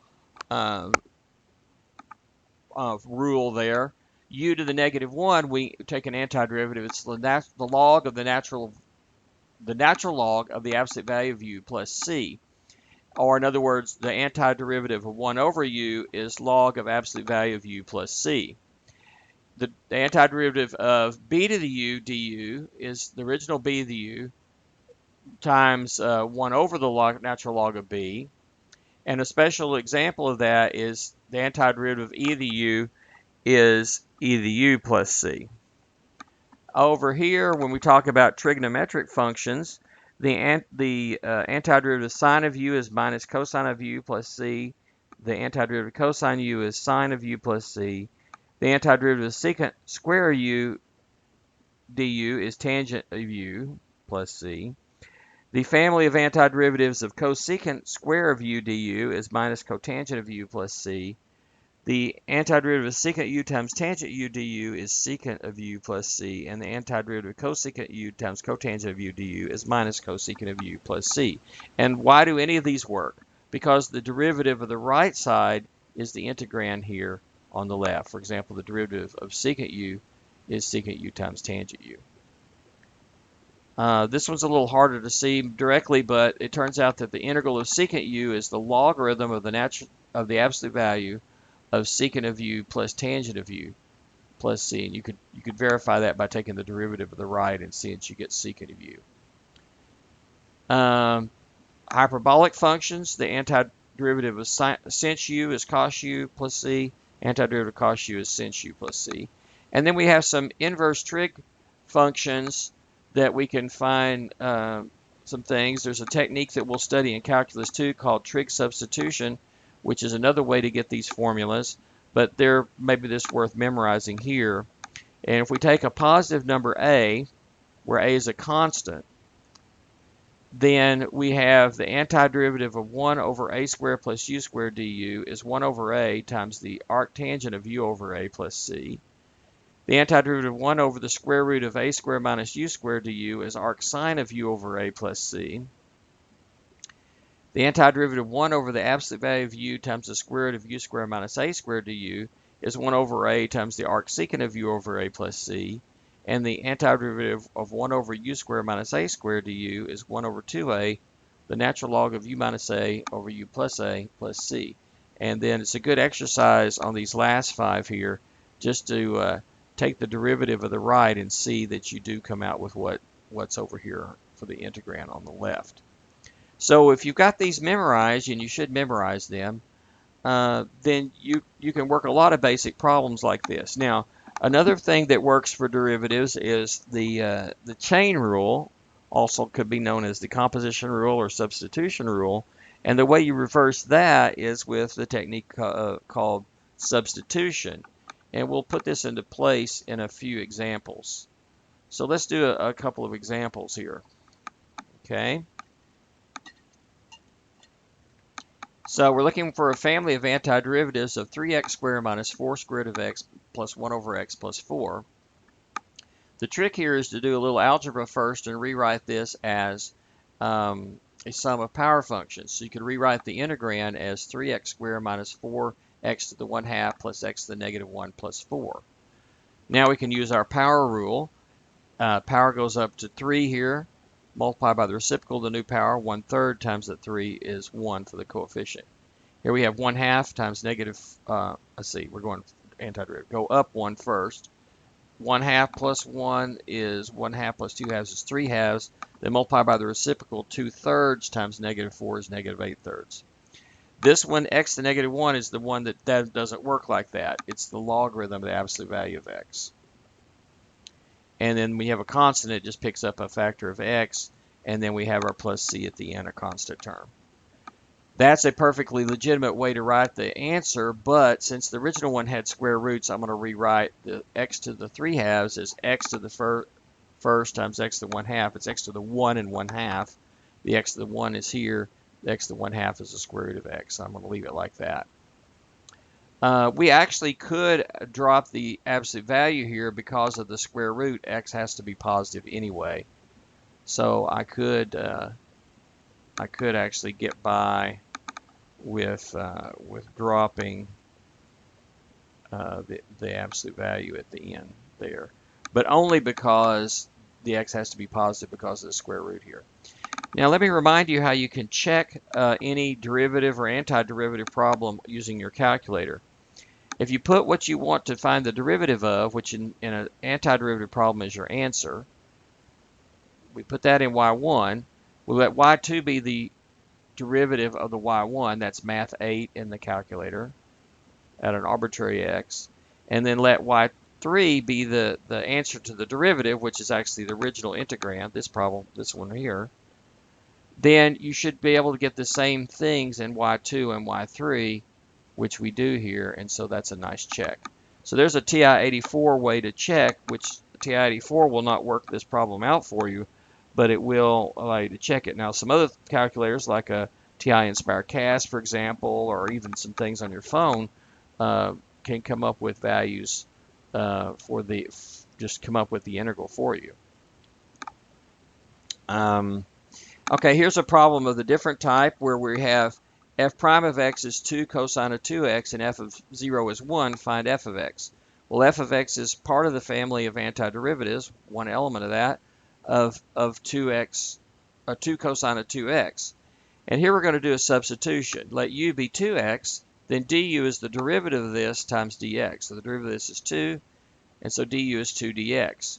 rule there. U to the -1, we take an antiderivative. It's the log of the natural log of the absolute value of u plus c. Or in other words, the antiderivative of 1 over u is log of absolute value of u plus c. The antiderivative of b to the u du is the original b to the u times 1 over the natural log of b. And a special example of that is the antiderivative of e to the u is e to the u plus c. Over here, when we talk about trigonometric functions, the antiderivative of sine of u is minus cosine of u plus c. The antiderivative of cosine u is sine of u plus c. The antiderivative of secant square u du is tangent of u plus c. The family of antiderivatives of cosecant square of u du is minus cotangent of u plus c. The antiderivative of secant u times tangent u du is secant of u plus c, and the antiderivative of cosecant u times cotangent of u du is minus cosecant of u plus c. And why do any of these work? Because the derivative of the right side is the integrand here on the left. For example, the derivative of secant u is secant u times tangent u. This one's a little harder to see directly, but it turns out that the integral of secant u is the logarithm of the absolute value of secant of u plus tangent of u plus c, and you could verify that by taking the derivative of the right and seeing that you get secant of u. Hyperbolic functions, the antiderivative of sinh u is cos u plus c, antiderivative of cos u is sin u plus c. And then we have some inverse trig functions that we can find some things. There's a technique that we'll study in Calculus 2 called trig substitution, which is another way to get these formulas, but there maybe this worth memorizing here. And if we take a positive number a, where a is a constant, then we have the antiderivative of 1 over a squared plus u squared du is 1 over a times the arctangent of u over a plus c. The antiderivative of 1 over the square root of a squared minus u squared du is arcsine of u over a plus c. The antiderivative of 1 over the absolute value of u times the square root of u squared minus a squared du is 1 over a times the arcsecant of u over a plus c. And the antiderivative of 1 over u squared minus a squared du is 1 over 2a, the natural log of u minus a over u plus c. And then it's a good exercise on these last 5 here just to take the derivative of the right and see that you do come out with what's over here for the integrand on the left. So if you've got these memorized, and you should memorize them, then you can work a lot of basic problems like this. Now, another thing that works for derivatives is the chain rule, also could be known as the composition rule or substitution rule. And the way you reverse that is with the technique called substitution. And we'll put this into place in a few examples. So let's do a couple of examples here. Okay. So we're looking for a family of antiderivatives of 3x squared minus 4 squared root of x plus 1 over x plus 4. The trick here is to do a little algebra first and rewrite this as a sum of power functions. So you could rewrite the integrand as 3x squared minus 4x to the 1/2 plus x to the -1 plus 4. Now we can use our power rule. Power goes up to 3 here. Multiply by the reciprocal of the new power. 1/3 times the 3 is 1 for the coefficient. Here we have 1/2 times negative, let's see, we're going antiderivative. Go up 1 first. 1/2 plus 1 is 1/2 plus 2/2 is 3/2. Then multiply by the reciprocal. 2/3 times -4 is -8/3. This one, x to the -1, is the one that doesn't work like that. It's the logarithm of the absolute value of x. And then we have a constant, it just picks up a factor of x, and then we have our plus c at the end, a constant term. That's a perfectly legitimate way to write the answer, but since the original one had square roots, I'm going to rewrite the x to the 3/2 as x to the first times x to the 1/2. It's x to the 1 and 1/2. The x to the 1 is here. The x to the 1/2 is the square root of x. So I'm going to leave it like that. We actually could drop the absolute value here because of the square root. X has to be positive anyway. So I could actually get by with dropping the absolute value at the end there, but only because the x has to be positive because of the square root here. Now let me remind you how you can check any derivative or antiderivative problem using your calculator. If you put what you want to find the derivative of, which in an antiderivative problem is your answer, we put that in y1. We'll let y2 be the derivative of the y1, that's math 8 in the calculator, at an arbitrary x, and then let y3 be the answer to the derivative, which is actually the original integrand, this problem, this one here. Then you should be able to get the same things in y2 and y3 which we do here, and so that's a nice check. So there's a TI-84 way to check, which TI-84 will not work this problem out for you, but it will allow you to check it. Now, some other calculators, like a TI-Inspire Cast, for example, or even some things on your phone, can come up with values just come up with the integral for you. Okay, here's a problem of the different type where we have f prime of x is 2 cosine of 2x and f of 0 is 1. Find f of x. Well, f of x is part of the family of antiderivatives, one element of that, of 2x, 2 cosine of 2x. And here we're going to do a substitution. Let u be 2x, then du is the derivative of this times dx. So the derivative of this is 2, and so du is 2 dx.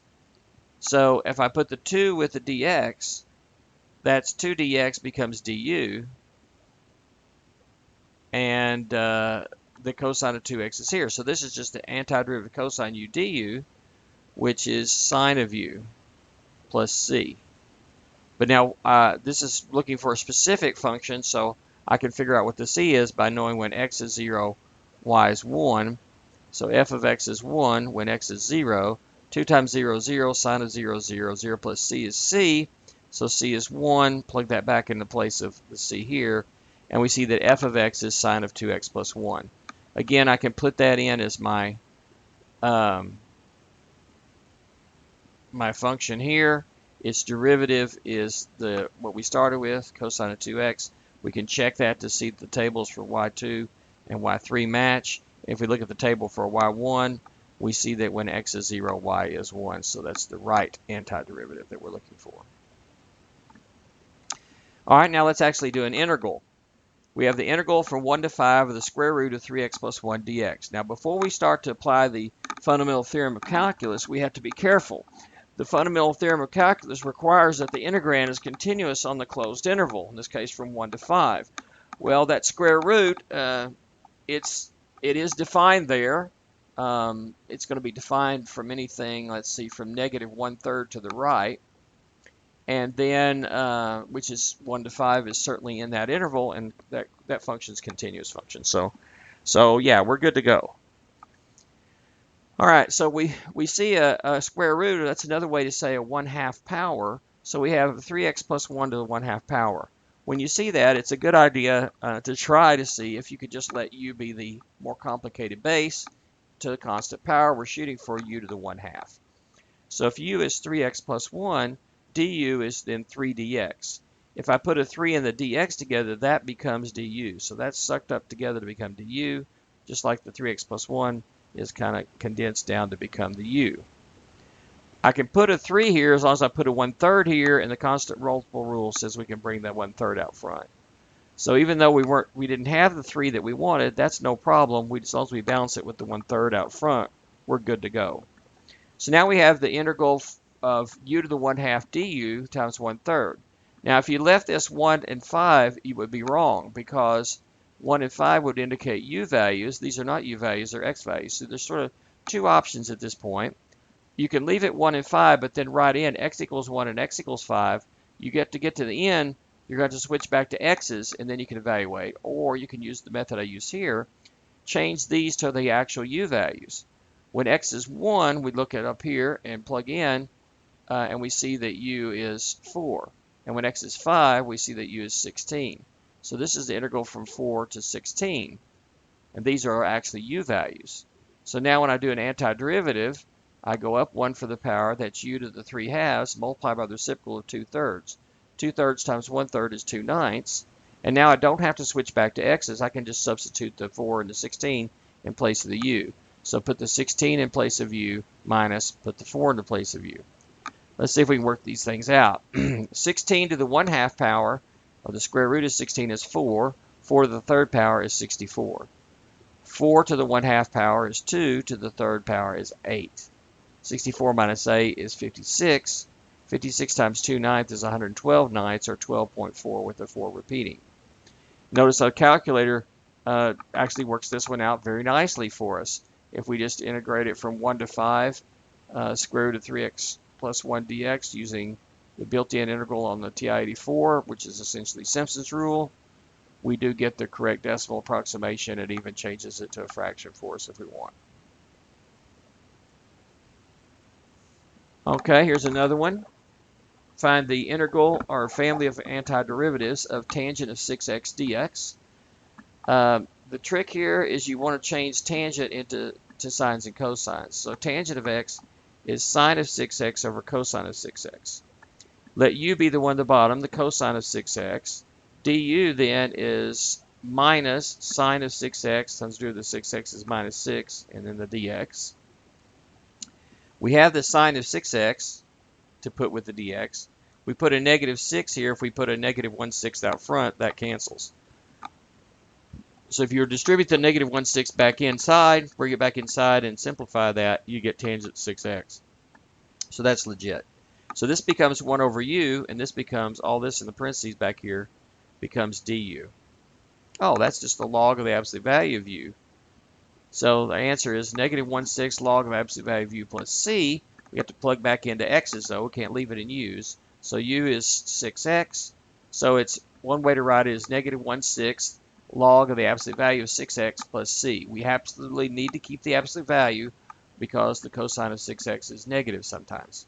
So if I put the 2 with the dx, that's 2 dx becomes du, and the cosine of 2x is here. So this is just the antiderivative cosine u du, which is sine of u plus c. But now this is looking for a specific function, so I can figure out what the c is by knowing when x is 0, y is 1. So f of x is 1 when x is 0. 2 times 0 is 0, sine of 0 is 0. 0 plus c is c. So c is 1. Plug that back into place of the c here. And we see that f of x is sine of 2x plus 1. Again, I can put that in as my my function here. Its derivative is what we started with, cosine of 2x. We can check that to see that the tables for y2 and y3 match. If we look at the table for y1, we see that when x is 0, y is 1. So that's the right antiderivative that we're looking for. All right, now let's actually do an integral. We have the integral from 1 to 5 of the square root of 3x plus 1 dx. Now, before we start to apply the fundamental theorem of calculus, we have to be careful. The fundamental theorem of calculus requires that the integrand is continuous on the closed interval, in this case from 1 to 5. Well, that square root, it is defined there. It's going to be defined from anything, let's see, from negative 1/3 to the right. And then, which is 1 to 5 is certainly in that interval, and that function is continuous function. So yeah, we're good to go. All right, so we see a square root. That's another way to say a 1/2 power. So we have 3x plus 1 to the 1/2 power. When you see that, it's a good idea to try to see if you could just let u be the more complicated base to the constant power. We're shooting for u to the 1/2. So if u is 3x plus 1, du is then 3 dx. If I put a 3 and the dx together, that becomes du. So that's sucked up together to become du, just like the 3x plus 1 is kind of condensed down to become the u. I can put a 3 here as long as I put a 1/3 here, and the constant multiple rule says we can bring that 1/3 out front. So even though we didn't have the 3 that we wanted, that's no problem. As long as we balance it with the 1/3 out front, we're good to go. So now we have the integral of u to the 1/2 du times 1/3. Now if you left this 1 and 5, you would be wrong, because 1 and 5 would indicate u values. These are not u values, they're x values. So there's sort of two options at this point. You can leave it 1 and 5, but then write in x equals 1 and x equals 5. You get to the end, you're going to switch back to x's, and then you can evaluate. Or you can use the method I use here. Change these to the actual u values. When x is 1, we look at up here and plug in, and we see that u is 4. And when x is 5, we see that u is 16. So this is the integral from 4 to 16. And these are actually u values. So now when I do an antiderivative, I go up 1 for the power, that's u to the 3/2, multiplied by the reciprocal of 2/3. 2/3 times 1/3 is 2/9. And now I don't have to switch back to x's. I can just substitute the 4 and the 16 in place of the u. So put the 16 in place of u minus put the 4 into place of u. Let's see if we can work these things out. 16 to the 1/2 power, or the square root of 16 is 4. 4 to the 3rd power is 64. 4 to the 1/2 power is 2. To the 3rd power is 8. 64 minus 8 is 56. 56 times 2/9 is 112/9, or 12.4 with the 4 repeating. Notice our calculator actually works this one out very nicely for us. If we just integrate it from 1 to 5, square root of 3x plus 1 dx using the built-in integral on the TI-84, which is essentially Simpson's rule, we do get the correct decimal approximation. It even changes it to a fraction for us if we want. Okay, here's another one. Find the integral or family of antiderivatives of tangent of 6x dx. The trick here is you want to change tangent into sines and cosines. So tangent of x is sine of 6x over cosine of 6x. Let u be the one at the bottom, the cosine of 6x. du then is minus sine of 6x times derivative of 6x is minus 6, and then the dx. We have the sine of 6x to put with the dx. We put a negative 6 here. If we put a negative 1/6 out front, that cancels. So if you distribute the negative 1/6 back inside, bring it back inside and simplify that, you get tangent 6x. So that's legit. So this becomes 1 over u, and this becomes, all this in the parentheses back here, becomes du. Oh, that's just the log of the absolute value of u. So the answer is negative 1/6 log of absolute value of u plus c. We have to plug back into x's, though. We can't leave it in u's. So u is 6x. So it's one way to write it is negative 1/6 log of the absolute value of 6x plus c. We absolutely need to keep the absolute value because the cosine of 6x is negative sometimes.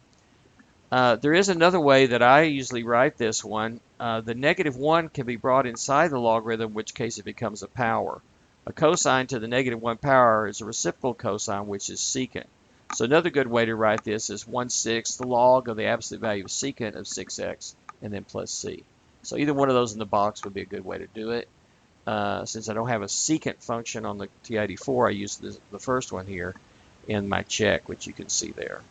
There is another way that I usually write this one. The negative 1 can be brought inside the logarithm, in which case it becomes a power. A cosine to the negative 1 power is a reciprocal cosine, which is secant. So another good way to write this is 1/6 the log of the absolute value of secant of 6x, and then plus c. So either one of those in the box would be a good way to do it. Since I don't have a secant function on the TI-84, I use the first one here in my check, which you can see there.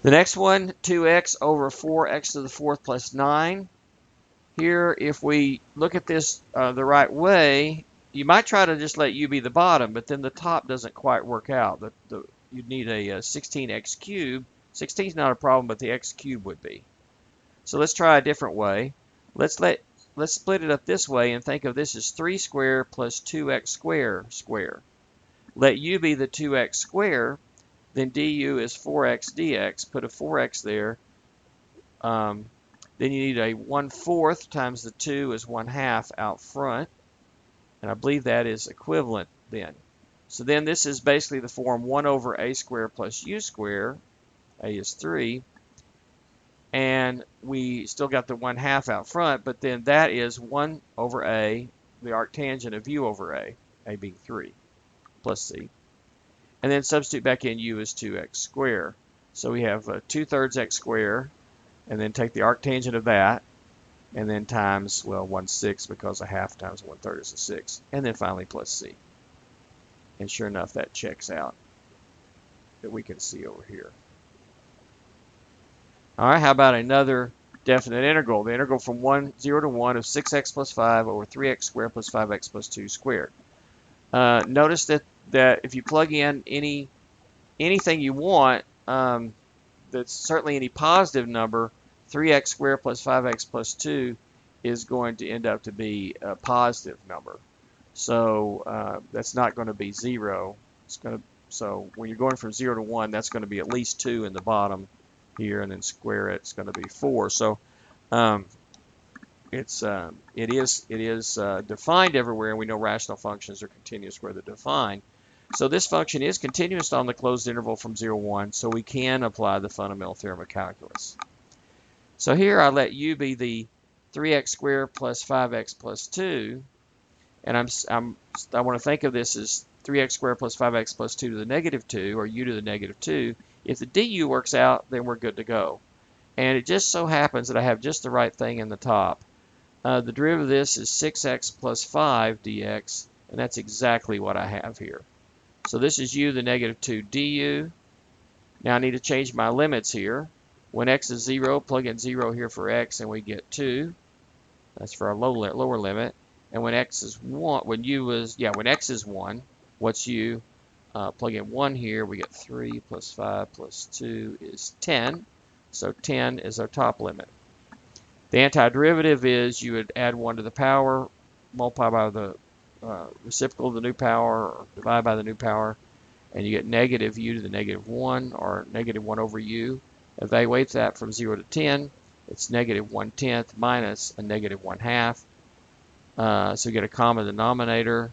The next one, 2x over 4x to the 4th plus 9. Here, if we look at this the right way, you might try to just let u be the bottom, but then the top doesn't quite work out. You'd need a 16x cubed. 16 is not a problem, but the x cubed would be. So let's try a different way. Let's split it up this way and think of this as 3 squared plus 2x squared. Let u be the 2x squared, then du is 4x dx. Put a 4x there. Then you need a 1/4 times the 2 is 1/2 out front. And I believe that is equivalent then. So then this is basically the form 1 over a squared plus u squared. A is 3. And we still got the 1/2 out front, but then that is 1 over a, the arctangent of u over a being 3, plus c. And then substitute back in u is 2x squared. So we have 2/3 x squared, and then take the arctangent of that, and then times, well, 1/6 because a half times 1/3 is a 6, and then finally plus c. And sure enough, that checks out that we can see over here. All right, how about another definite integral? The integral from 0 to 1 of 6x plus 5 over 3x squared plus 5x plus 2 squared. Notice that if you plug in anything you want, that's certainly any positive number, 3x squared plus 5x plus 2 is going to end up to be a positive number. So that's not going to be 0. So when you're going from 0 to 1, that's going to be at least 2 in the bottom here, and then square it's going to be 4. So it is defined everywhere, and we know rational functions are continuous where they're defined. So this function is continuous on the closed interval from 0 to 1, so we can apply the fundamental theorem of calculus. So here I let u be the 3x squared plus 5x plus 2, and I want to think of this as 3x squared plus 5x plus 2 to the negative 2, or u to the negative 2. If the du works out, then we're good to go. And it just so happens that I have just the right thing in the top. The derivative of this is 6x plus 5 dx, and that's exactly what I have here. So this is u to the negative 2 du. Now I need to change my limits here. When x is 0, plug in 0 here for x, and we get 2. That's for our lower limit. And when x is 1, when x is 1, what's u? Plug in 1 here, we get 3 plus 5 plus 2 is 10. So 10 is our top limit. The antiderivative is you would add 1 to the power, multiply by the reciprocal of the new power, or divide by the new power, and you get negative u to the negative 1, or negative 1 over u. Evaluate that from 0 to 10. it's negative 1/10 minus a negative 1/2. So you get a common denominator.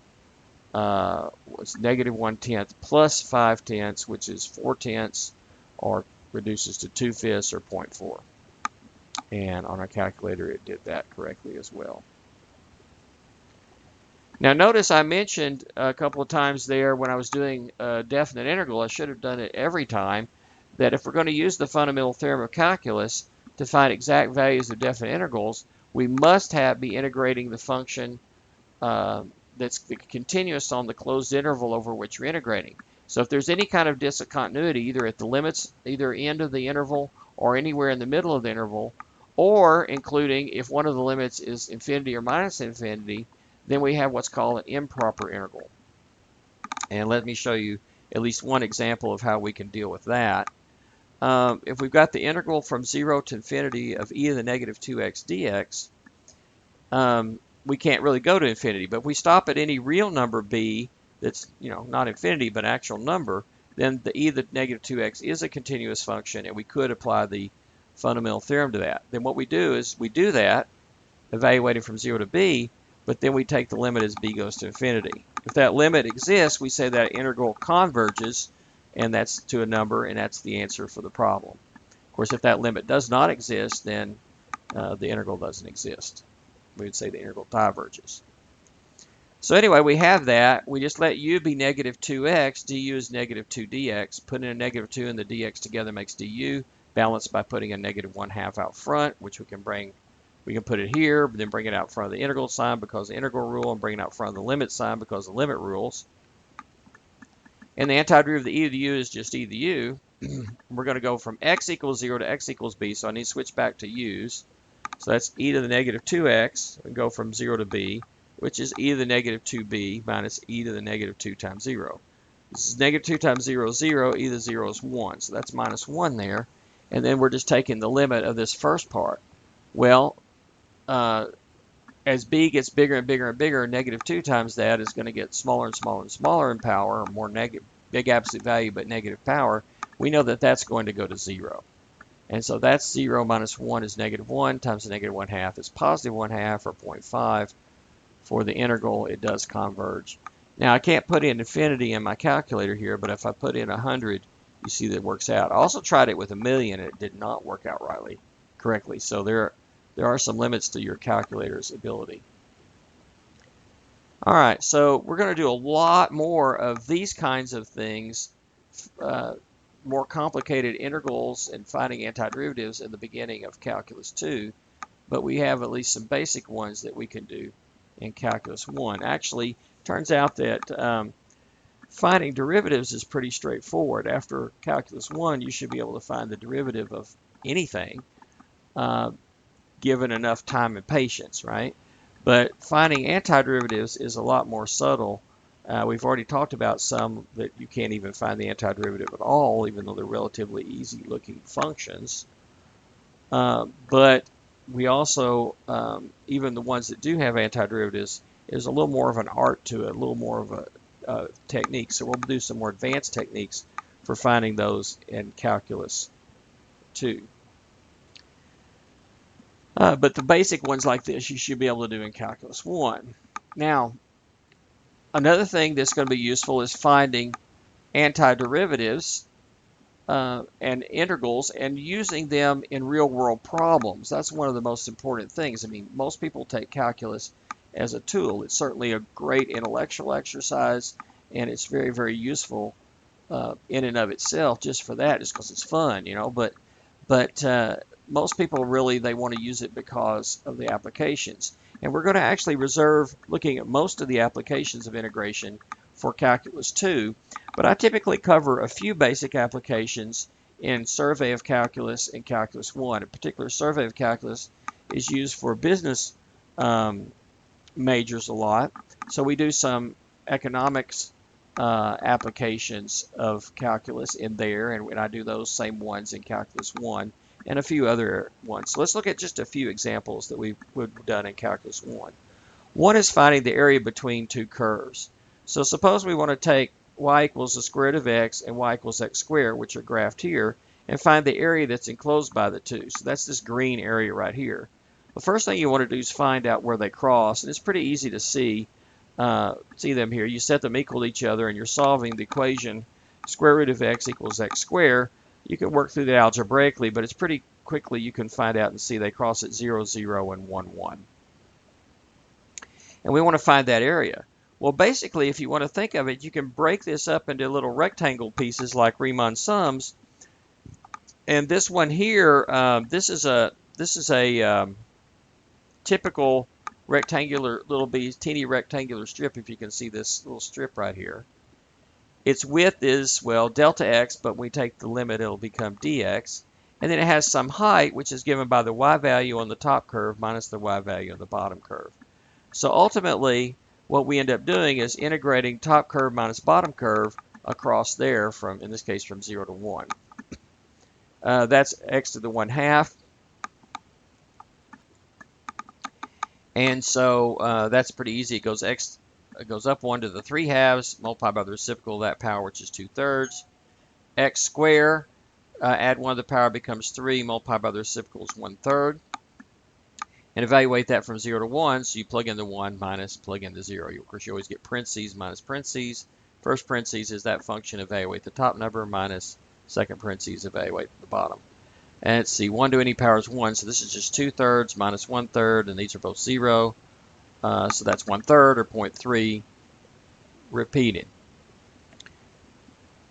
It's negative 1/10 plus 5/10, which is 4/10, or reduces to 2/5 or 0.4. And on our calculator, it did that correctly as well. Now notice I mentioned a couple of times there when I was doing a definite integral, I should have done it every time, that if we're going to use the fundamental theorem of calculus to find exact values of definite integrals, we must be integrating the function that's continuous on the closed interval over which we're integrating. So if there's any kind of discontinuity, either at the limits, either end of the interval or anywhere in the middle of the interval, or including if one of the limits is infinity or minus infinity, then we have what's called an improper integral. And let me show you at least one example of how we can deal with that. If we've got the integral from 0 to infinity of e to the negative 2x dx, we can't really go to infinity. But if we stop at any real number b that's not infinity but actual number, then the e to the negative 2x is a continuous function, and we could apply the fundamental theorem to that. Then what we do is we do that, evaluating from 0 to b, but then we take the limit as b goes to infinity. If that limit exists, we say that integral converges, and that's to a number, and that's the answer for the problem. Of course, if that limit does not exist, then the integral doesn't exist. We would say the integral diverges. So anyway, we have that. We just let u be negative 2x, du is negative 2 dx. Putting a negative 2 and the dx together makes du, balanced by putting a negative 1/2 out front, which we can put it here, but then bring it out front of the integral sign because the integral rule, and bring it out front of the limit sign because the limit rules. And the antiderivative of the e to the u is just e to the u. We're going to go from x equals 0 to x equals b, so I need to switch back to u's. So that's e to the negative 2x, and go from 0 to b, which is e to the negative 2b minus e to the negative 2 times 0. This is negative 2 times 0 is 0, e to the 0 is 1, so that's minus 1 there. And then we're just taking the limit of this first part. Well, as b gets bigger and bigger and bigger, negative 2 times that is going to get smaller and smaller and smaller in power, or more big absolute value but negative power. We know that that's going to go to 0. And so that's 0 minus 1 is negative 1 times the negative 1/2 is positive 1/2, or 0.5. For the integral, it does converge. Now, I can't put in infinity in my calculator here, but if I put in 100, you see that it works out. I also tried it with 1,000,000, and it did not work out correctly. So there are some limits to your calculator's ability. All right, so we're going to do a lot more of these kinds of things, more complicated integrals and finding antiderivatives in the beginning of Calculus 2, but we have at least some basic ones that we can do in Calculus 1. Actually, turns out that finding derivatives is pretty straightforward. After Calculus 1, you should be able to find the derivative of anything, given enough time and patience, right? But finding antiderivatives is a lot more subtle. We've already talked about some that you can't even find the antiderivative at all, even though they're relatively easy-looking functions. But we also, even the ones that do have antiderivatives, there's a little more of an art to it, a little more of a technique. So we'll do some more advanced techniques for finding those in Calculus 2. But the basic ones like this you should be able to do in Calculus 1. Now, another thing that's going to be useful is finding antiderivatives and integrals and using them in real-world problems. That's one of the most important things. I mean, most people take calculus as a tool. It's certainly a great intellectual exercise, and it's very, very useful in and of itself just for that, just because it's fun, But most people really, they want to use it because of the applications. And we're going to actually reserve looking at most of the applications of integration for Calculus 2, but I typically cover a few basic applications in Survey of Calculus and Calculus 1. In particular, Survey of Calculus is used for business majors a lot, so we do some economics applications of calculus in there, and I do those same ones in Calculus 1 and a few other ones. So let's look at just a few examples that we've done in Calculus 1. One is finding the area between two curves. So suppose we want to take y equals the square root of x and y equals x squared, which are graphed here, and find the area that's enclosed by the two. So that's this green area right here. The first thing you want to do is find out where they cross, and it's pretty easy to see them here. You set them equal to each other, and you're solving the equation square root of x equals x squared. You can work through that algebraically, but it's pretty quickly you can find out and see they cross at 0, 0, and 1, 1. And we want to find that area. Well, basically, if you want to think of it, you can break this up into little rectangle pieces like Riemann sums. And this one here, this is a typical rectangular teeny rectangular strip. If you can see this little strip right here, its width is, well, delta x, but when we take the limit, it'll become dx. And then it has some height, which is given by the y value on the top curve minus the y value on the bottom curve. So ultimately, what we end up doing is integrating top curve minus bottom curve across there from, in this case, from 0 to 1. That's x to the 1/2. And so that's pretty easy. It goes up 1 to the 3/2, multiplied by the reciprocal of that power, which is 2/3. X squared, add 1 to the power, becomes 3, multiplied by the reciprocal is 1/3. And evaluate that from 0 to 1, so you plug in the 1 minus plug in the 0. Of course, you always get parentheses minus parentheses. First parentheses is that function, evaluate the top number, minus second parentheses, evaluate the bottom. And let's see, 1 to any power is 1, so this is just 2/3 minus 1/3, and these are both 0. So that's 1/3, or 0.3, repeated.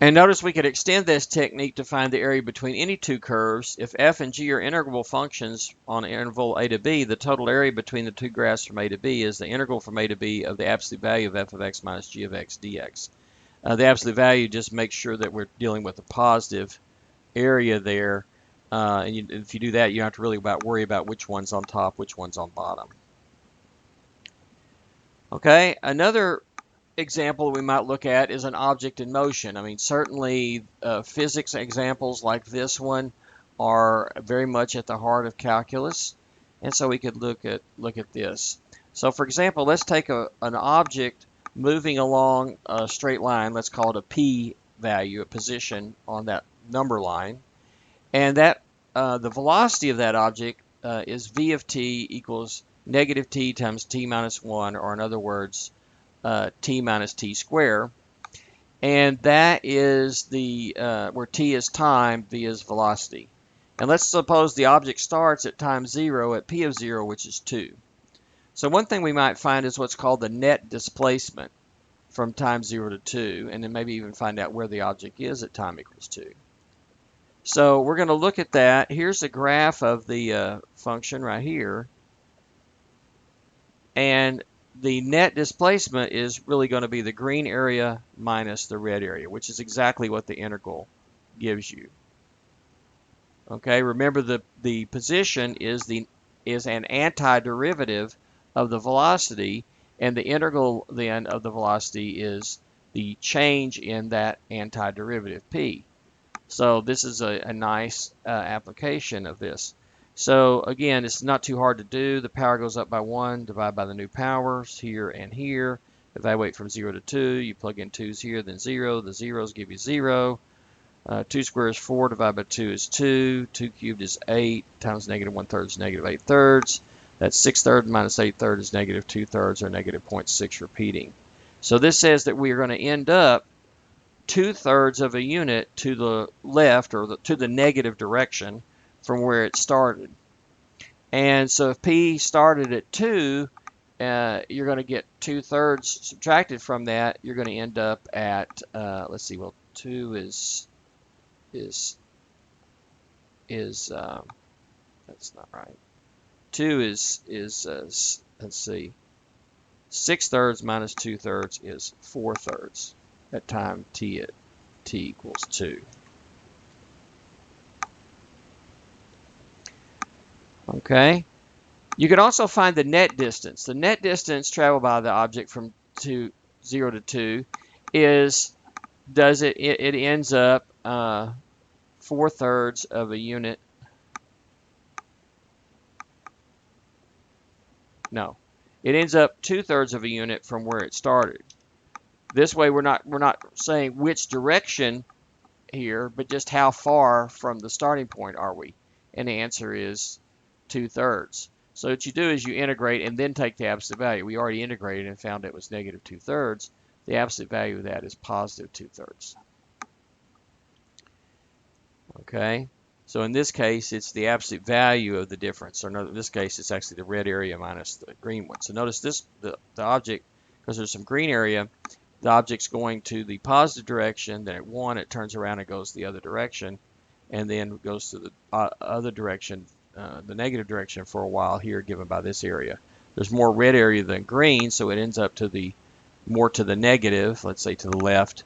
And notice we could extend this technique to find the area between any two curves. If f and g are integrable functions on an interval a to b, the total area between the two graphs from a to b is the integral from a to b of the absolute value of f of x minus g of x dx. The absolute value just makes sure that we're dealing with a positive area there. And if you do that, you don't have to really worry about which one's on top, which one's on bottom. Okay, another example we might look at is an object in motion. I mean, certainly physics examples like this one are very much at the heart of calculus, and so we could look at this. So, for example, let's take an object moving along a straight line. Let's call it a p value, a position on that number line, and that the velocity of that object is v of t equals negative t times t minus 1, or in other words, t minus t squared, and that is the where t is time, v is velocity. And let's suppose the object starts at time 0 at p of 0, which is 2. So one thing we might find is what's called the net displacement from time 0 to 2, and then maybe even find out where the object is at time equals 2. So we're going to look at that. Here's a graph of the function right here, and the net displacement is really going to be the green area minus the red area, which is exactly what the integral gives you. Okay, remember the position is an antiderivative of the velocity, and the integral then of the velocity is the change in that antiderivative p. So this is a nice application of this. So again, it's not too hard to do. The power goes up by 1, divide by the new powers here and here. Evaluate from 0 to 2. You plug in 2's here, then 0. The zeros give you 0. 2 squared is 4, divided by 2 is 2. 2 cubed is 8, times negative 1/3 is negative 8/3. That's 6/3 minus 8/3 is negative 2/3, or negative 0.6 repeating. So this says that we are going to end up 2/3 of a unit to the left, or to the negative direction from where it started. And so if p started at 2, you're going to get 2/3 subtracted from that. You're going to end up at, let's see, well, 2 is that's not right. 2 is let's see, 6/3 minus 2/3 is 4/3 at time t at t equals 2. Okay. You can also find the net distance. The net distance traveled by the object from 0 to 2 is, it ends up 4/3 of a unit. No, it ends up 2/3 of a unit from where it started. This way, we're not saying which direction here, but just how far from the starting point are we? And the answer is 2/3. So what you do is you integrate and then take the absolute value. We already integrated and found it was negative 2/3. The absolute value of that is positive 2/3. Okay, so in this case, it's the absolute value of the difference, or in this case, it's actually the red area minus the green one. So notice this, the object, because there's some green area, the object's going to the positive direction, then at 1, it turns around and goes the other direction, and then goes to the other direction, the negative direction for a while here, given by this area. There's more red area than green, so it ends up to the more to the negative, let's say to the left,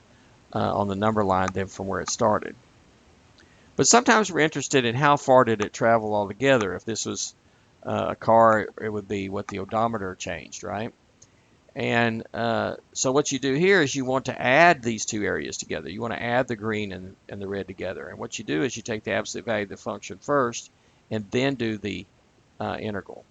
on the number line than from where it started. But sometimes we're interested in how far did it travel altogether. If this was a car, it would be what the odometer changed, right? And so what you do here is you want to add these two areas together. You want to add the green and the red together. And what you do is you take the absolute value of the function first and then do the integral.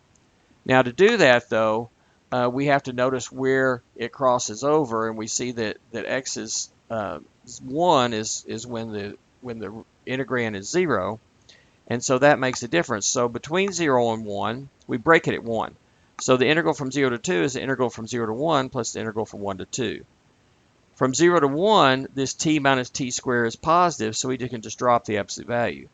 Now to do that, though, we have to notice where it crosses over, and we see that x is 1 is when the integrand is 0, and so that makes a difference. So between 0 and 1, we break it at 1. So the integral from 0 to 2 is the integral from 0 to 1 plus the integral from 1 to 2. From 0 to 1, this t minus t squared is positive, so we can just drop the absolute value.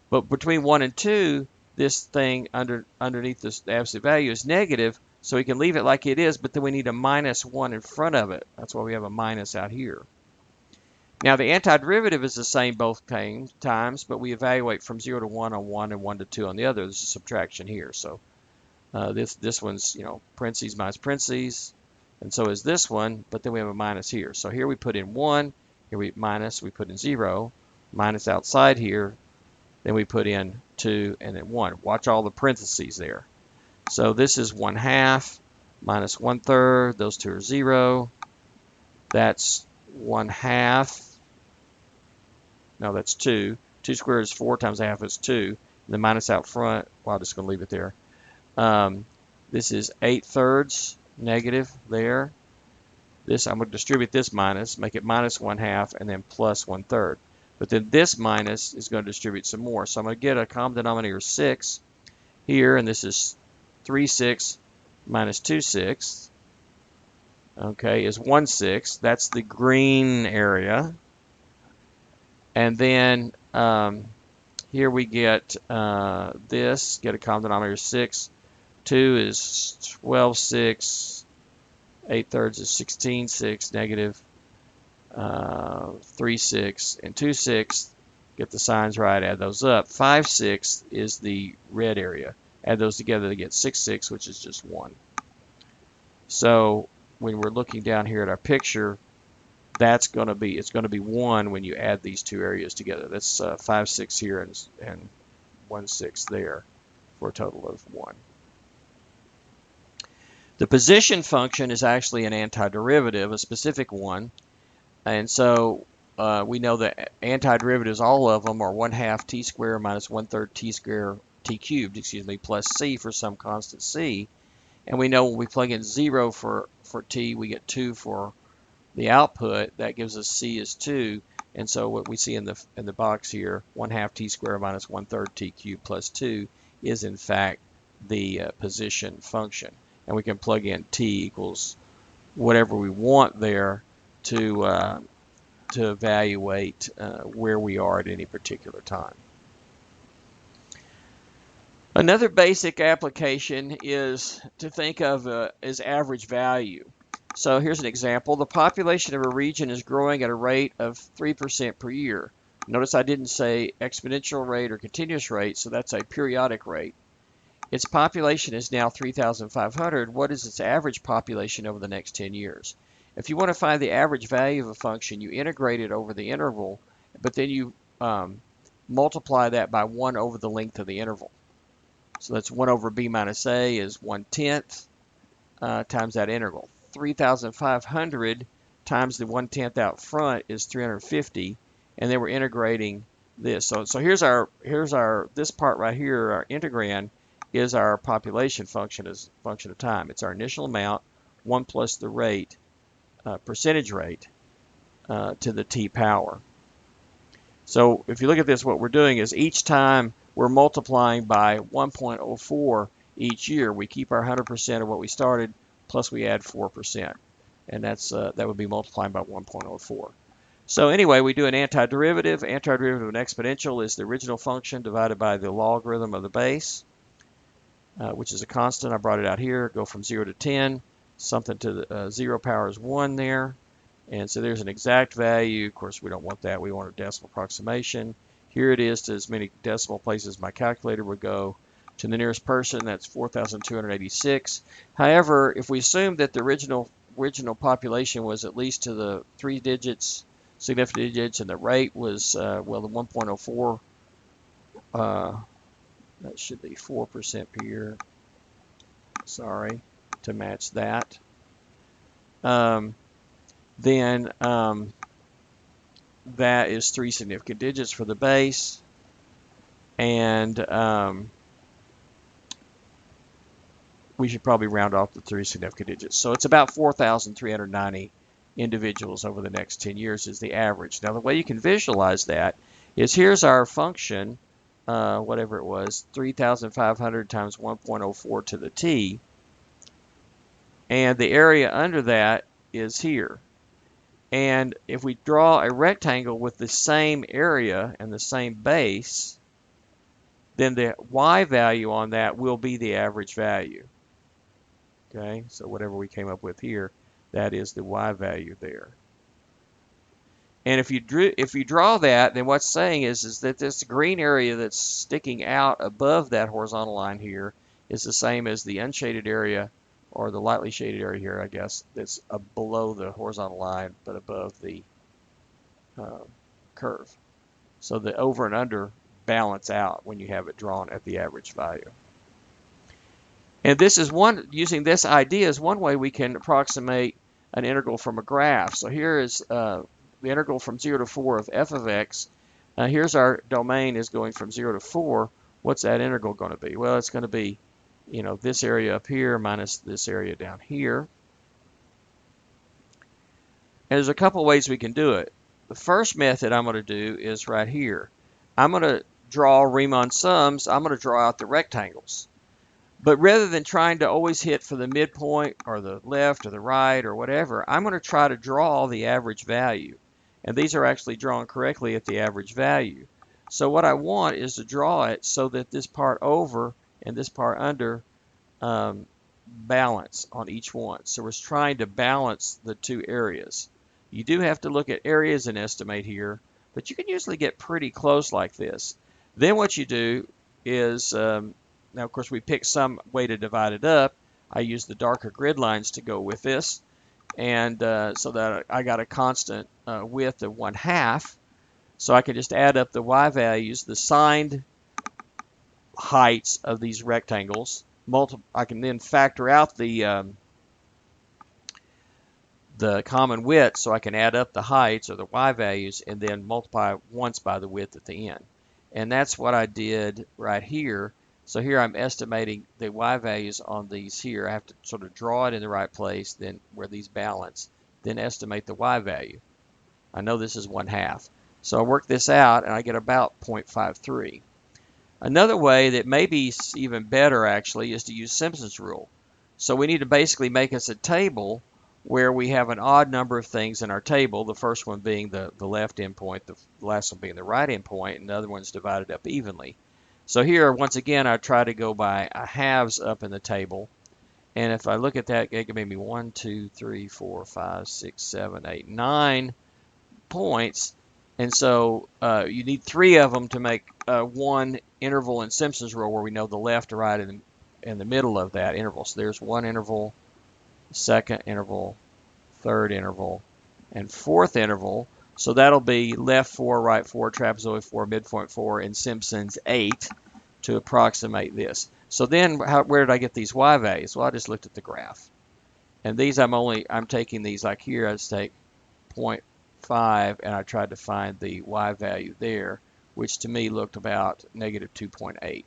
But between 1 and 2, this thing underneath this absolute value is negative, so we can leave it like it is, but then we need a minus 1 in front of it. That's why we have a minus out here. Now the antiderivative is the same both times, but we evaluate from 0 to 1 on one and 1 to 2 on the other. There's a subtraction here. So this one's, you know, parentheses minus parentheses, and so is this one, but then we have a minus here. So here we put in 1, here we put in 0, minus outside here, then we put in 2, and then 1. Watch all the parentheses there. So this is 1/2 minus 1/3. Those two are 0. That's 1/2. No, that's 2. 2 squared is 4 times 1/2 is 2. And the minus out front, well, I'm just going to leave it there. This is 8/3 negative there. This, I'm going to distribute this minus, make it minus 1/2, and then plus 1/3. But then this minus is going to distribute some more. So I'm going to get a common denominator 6 here, and this is 3/6 minus 2/6. Okay, is 1/6. That's the green area. And then here we get this, get a common denominator 6. 2 is 12/6. 8/3 is 16/6 negative. 3/6 and 2/6. Get the signs right, add those up. 5/6 is the red area. Add those together to get 6/6, which is just 1. So when we're looking down here at our picture, it's going to be 1 when you add these two areas together. That's 5/6 here and 1/6 there for a total of 1. The position function is actually an antiderivative, a specific one, and so we know that antiderivatives, all of them, are 1/2 t squared minus 1/3 t squared t cubed, plus c for some constant c. And we know when we plug in 0 for t, we get 2 for the output. That gives us c is 2. And so what we see in the box here, 1/2 t squared minus 1/3 t cubed plus 2 is in fact the position function. And we can plug in t equals whatever we want there to evaluate where we are at any particular time. Another basic application is to think of as average value. So here's an example. The population of a region is growing at a rate of 3% per year. Notice I didn't say exponential rate or continuous rate, so that's a periodic rate. Its population is now 3,500. What is its average population over the next 10 years? If you want to find the average value of a function, you integrate it over the interval, but then you multiply that by 1 over the length of the interval. So that's 1 over b minus a is 1/10 times that interval. 3,500 times the 1/10 out front is 350, and then we're integrating this. So here's our this part right here, our integrand, is our population function as a function of time. It's our initial amount, 1 plus the rate, percentage rate, to the t power. So if you look at this, what we're doing is each time we're multiplying by 1.04 each year. We keep our 100% of what we started, plus we add 4%. And that would be multiplying by 1.04. So anyway, we do an antiderivative. Antiderivative of an exponential is the original function divided by the logarithm of the base, which is a constant. I brought it out here. Go from 0 to 10. Something to the 0 power is 1 there. And so there's an exact value. Of course, we don't want that. We want a decimal approximation. Here it is to as many decimal places as my calculator would go. To the nearest person, that's 4,286. However, if we assume that the original population was at least to the 3 digits, significant digits, and the rate was, well, the 1.04, that should be 4% per year, sorry, to match that. Then that is 3 significant digits for the base, and we should probably round off the 3 significant digits. So it's about 4,390 individuals over the next 10 years is the average. Now the way you can visualize that is here's our function, whatever it was, 3,500 times 1.04 to the t, and the area under that is here. And if we draw a rectangle with the same area and the same base, then the y value on that will be the average value. Okay, so whatever we came up with here, that is the y value there. And if you draw that, then what's saying is that this green area that's sticking out above that horizontal line here is the same as the unshaded area, or the lightly shaded area here, I guess, that's below the horizontal line but above the curve. So the over and under balance out when you have it drawn at the average value. And this is using this idea is one way we can approximate an integral from a graph. So here is the integral from 0 to 4 of f of x. Here's our domain is going from 0 to 4. What's that integral going to be? Well, it's going to be, you know, this area up here minus this area down here. And there's a couple ways we can do it. The first method I'm going to do is right here. I'm going to draw Riemann sums. I'm going to draw out the rectangles. But rather than trying to always hit for the midpoint or the left or the right or whatever, I'm going to try to draw the average value. And these are actually drawn correctly at the average value. So what I want is to draw it so that this part over and this part under balance on each one. So we're trying to balance the two areas. You do have to look at areas and estimate here, but you can usually get pretty close like this. Then what you do is, now of course we pick some way to divide it up. I use the darker grid lines to go with this, and so that I got a constant width of 1/2. So I can just add up the y values, the signed heights of these rectangles. I can then factor out the common width, so I can add up the heights or the y values and then multiply once by the width at the end. And that's what I did right here. So here I'm estimating the y values on these here. I have to sort of draw it in the right place, then where these balance, then estimate the y value. I know this is 1/2. So I work this out and I get about 0.53. Another way that may be even better actually is to use Simpson's rule. So we need to basically make us a table where we have an odd number of things in our table, the first one being the left endpoint, the last one being the right endpoint, and the other one's divided up evenly. So here, once again, I try to go by halves up in the table. And if I look at that, it can make me 1, 2, 3, 4, 5, 6, 7, 8, 9 points. And so you need 3 of them to make one interval in Simpson's rule where we know the left, or right, and the middle of that interval. So there's one interval, second interval, third interval, and fourth interval. So that'll be left 4, right 4, trapezoid 4, midpoint 4, and Simpson's 8 to approximate this. So then where did I get these y values? Well, I just looked at the graph. And these I'm taking these, like here I just take 0.5 and I tried to find the y value there, which to me looked about -2.8. You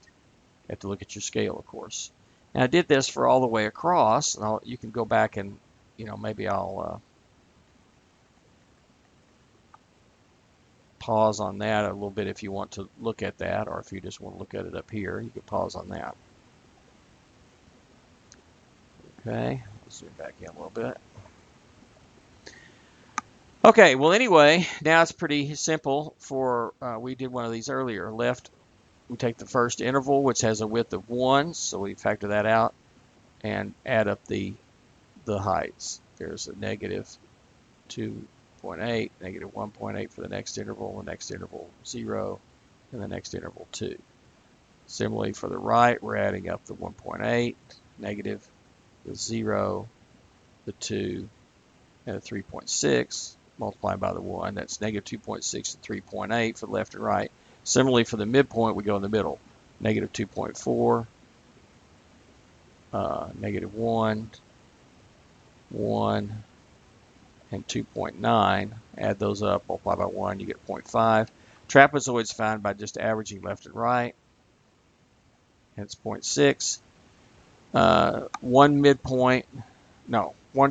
have to look at your scale, of course. And I did this for all the way across. And you can go back and, you know, maybe I'll pause on that a little bit if you want to look at that, or if you just want to look at it up here, you can pause on that. Okay, let's zoom back in a little bit. Okay, well anyway, now it's pretty simple for, we did one of these earlier. Left, we take the first interval, which has a width of 1, so we factor that out and add up the heights. There's a negative 2.8, negative 1.8 for the next interval 0, and the next interval 2. Similarly for the right, we're adding up the 1.8, negative, the 0, the 2, and the 3.6, multiplied by the 1. That's negative 2.6 and 3.8 for the left and right. Similarly for the midpoint, we go in the middle. Negative 2.4, negative 1, 1, and 2.9. Add those up, multiply by 1, you get 0.5. Trapezoid's found by just averaging left and right. And it's 0.6. One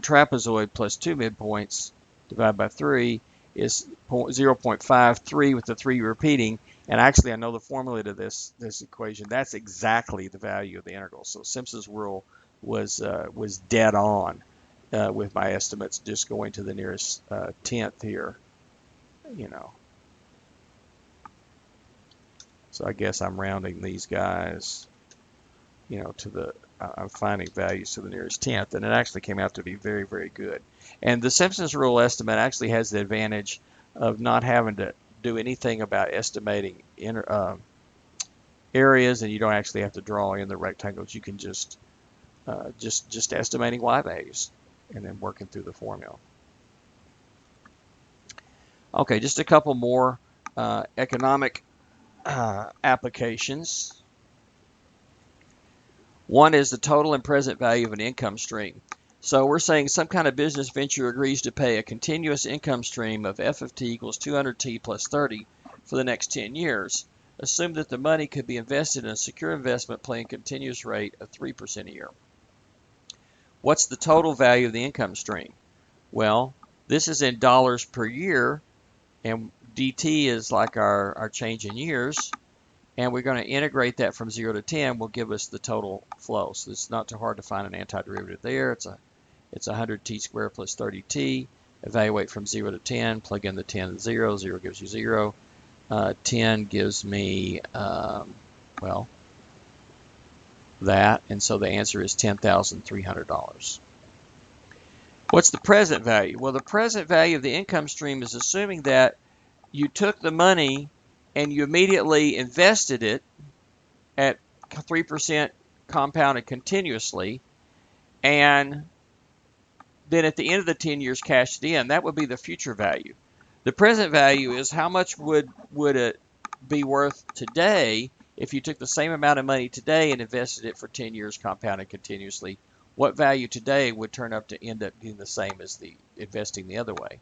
trapezoid plus 2 midpoints divided by 3 is 0.53 with the 3 repeating. And actually, I know the formula to this equation. That's exactly the value of the integral. So Simpson's rule was dead on with my estimates, just going to the nearest tenth here. So I guess I'm rounding these guys, to the, I'm finding values to the nearest tenth, and it actually came out to be very, very good. And the Simpson's rule estimate actually has the advantage of not having to do anything about estimating areas, and you don't actually have to draw in the rectangles. You can just estimating y values and then working through the formula. Okay, just a couple more economic applications. One is the total and present value of an income stream. So we're saying some kind of business venture agrees to pay a continuous income stream of f of t equals 200t plus 30 for the next 10 years. Assume that the money could be invested in a secure investment paying a continuous rate of 3% a year. What's the total value of the income stream? Well, this is in dollars per year, and dt is like our change in years. And we're going to integrate that from 0 to 10 will give us the total flow. So it's not too hard to find an antiderivative there. It's 100t squared plus 30t. Evaluate from 0 to 10. Plug in the 10 and 0. 0 gives you 0. 10 gives me, well, that. And so the answer is $10,300. What's the present value? Well, the present value of the income stream is assuming that you took the money and you immediately invested it at 3% compounded continuously, and then at the end of the 10 years cashed it in. That would be the future value. The present value is how much would it be worth today if you took the same amount of money today and invested it for 10 years compounded continuously. What value today would turn up to end up being the same as the investing the other way?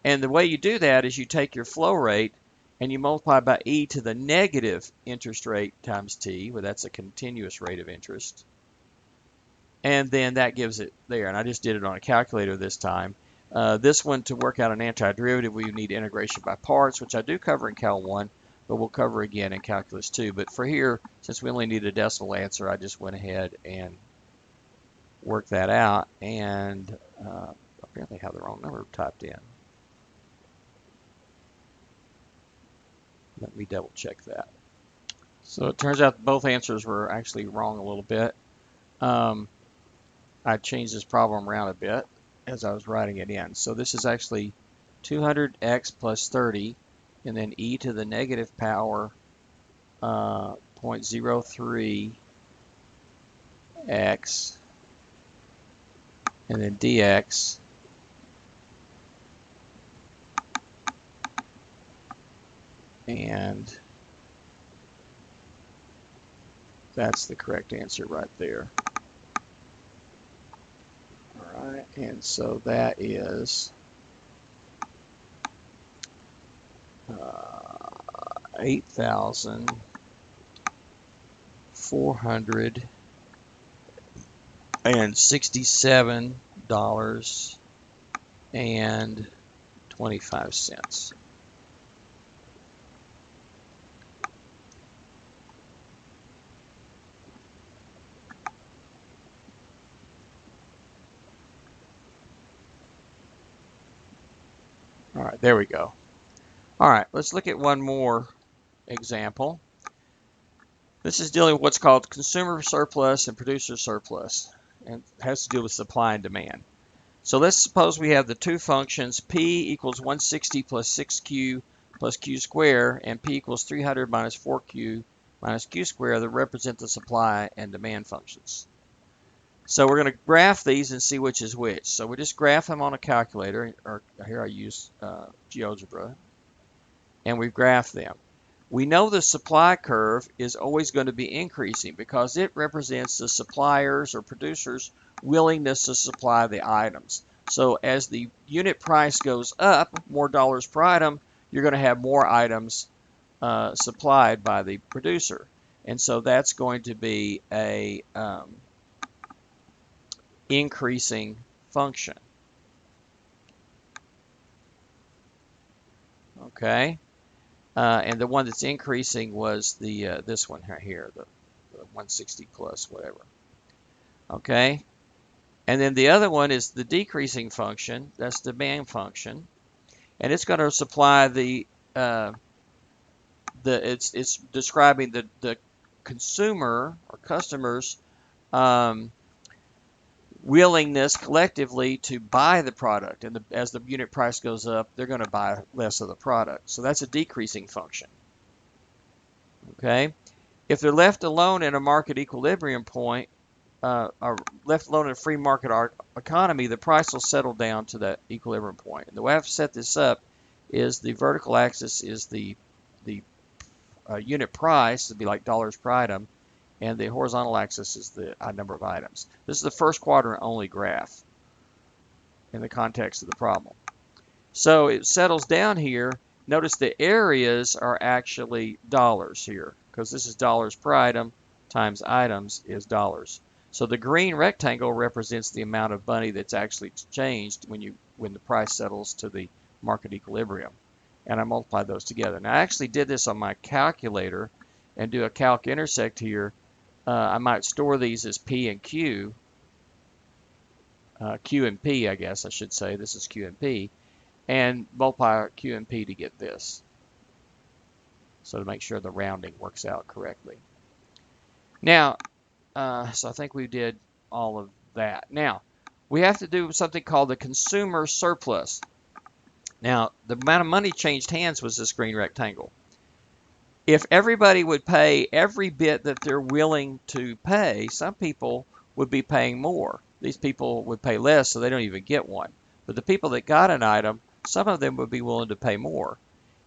And the way you do that is you take your flow rate and you multiply by e to the negative interest rate times t, well, that's a continuous rate of interest. And then that gives it there. And I just did it on a calculator this time. This one, to work out an antiderivative, we need integration by parts, which I do cover in Cal 1, but we'll cover again in Calculus 2. But for here, since we only need a decimal answer, I just went ahead and worked that out, and apparently have the wrong number typed in. Let me double check that. So it turns out both answers were actually wrong a little bit. I changed this problem around a bit as I was writing it in. So this is actually 200x plus 30, and then e to the negative power 0.03x, and then dx. And that's the correct answer right there. All right, and so that is 8,467.25. All right, there we go. All right, let's look at one more example. This is dealing with what's called consumer surplus and producer surplus, and it has to do with supply and demand. So let's suppose we have the two functions P equals 160 plus 6Q plus Q squared, and P equals 300 minus 4Q minus Q squared that represent the supply and demand functions. So we're going to graph these and see which is which. So we just graph them on a calculator, or here I use GeoGebra, and we graph them. We know the supply curve is always going to be increasing because it represents the suppliers or producers' willingness to supply the items. So as the unit price goes up, more dollars per item, you're going to have more items supplied by the producer. And so that's going to be a increasing function. Okay. And the one that's increasing was the this one right here, the 160 plus whatever. Okay, and then the other one is the decreasing function. That's the demand function, and it's going to supply it's describing the consumer or customers' willingness collectively to buy the product, and as the unit price goes up, they're going to buy less of the product. So that's a decreasing function. Okay, if they're left alone in a market equilibrium point, or left alone in a free market economy, the price will settle down to that equilibrium point. And the way I've set this up is the vertical axis is the unit price, it'd be like dollars per item, and the horizontal axis is the number of items. This is the first quadrant only graph in the context of the problem. So it settles down here. Notice the areas are actually dollars here, because this is dollars per item times items is dollars. So the green rectangle represents the amount of money that's actually exchanged when the price settles to the market equilibrium. And I multiply those together. Now I actually did this on my calculator and do a calc intersect here. I might store these as P and Q. Q and P, I guess I should say. This is Q and P. And multiply Q and P to get this. So to make sure the rounding works out correctly. Now, so I think we did all of that. Now, we have to do something called the consumer surplus. Now, the amount of money changed hands was this green rectangle. If everybody would pay every bit that they're willing to pay, some people would be paying more. These people would pay less, so they don't even get one. But the people that got an item, some of them would be willing to pay more.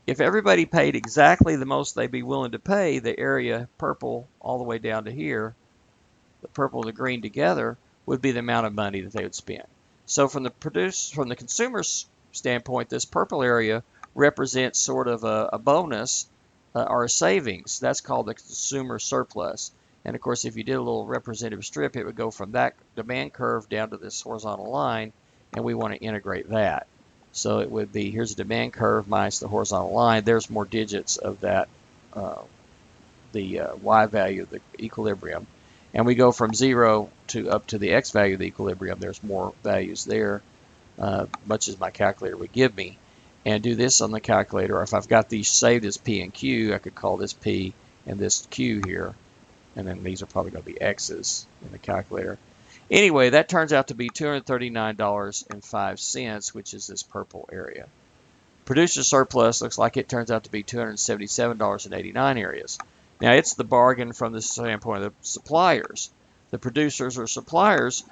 If everybody paid exactly the most they'd be willing to pay, the area purple all the way down to here, the purple and the green together, would be the amount of money that they would spend. So from the consumer's standpoint, this purple area represents sort of a bonus or a savings. That's called the consumer surplus. And of course, if you did a little representative strip, it would go from that demand curve down to this horizontal line, and we want to integrate that. So it would be, here's a demand curve minus the horizontal line. There's more digits of that, the y value of the equilibrium. And we go from 0 to up to the x value of the equilibrium. There's more values there, much as my calculator would give me. And do this on the calculator, or if I've got these saved as P and Q, I could call this P and this Q here. And then these are probably going to be X's in the calculator. Anyway, that turns out to be $239.05, which is this purple area. Producer surplus looks like it turns out to be $277.89 areas. Now, it's the bargain from the standpoint of the suppliers. The producers or suppliers,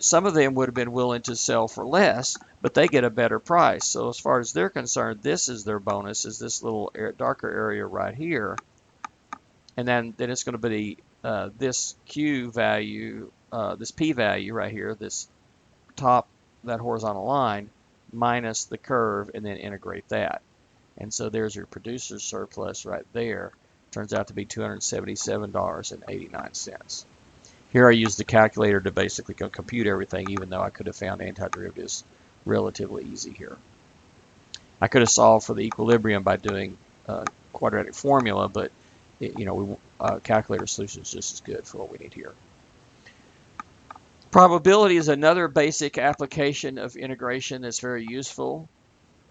some of them would have been willing to sell for less, but they get a better price. So as far as they're concerned, this is their bonus, is this little darker area right here. And then it's going to be this Q value, this P value right here, this top, that horizontal line, minus the curve, and then integrate that. And so there's your producer's surplus right there. Turns out to be $277.89. Here I used the calculator to basically compute everything, even though I could have found antiderivatives relatively easy here. I could have solved for the equilibrium by doing quadratic formula, but calculator solution is just as good for what we need here. Probability is another basic application of integration that's very useful.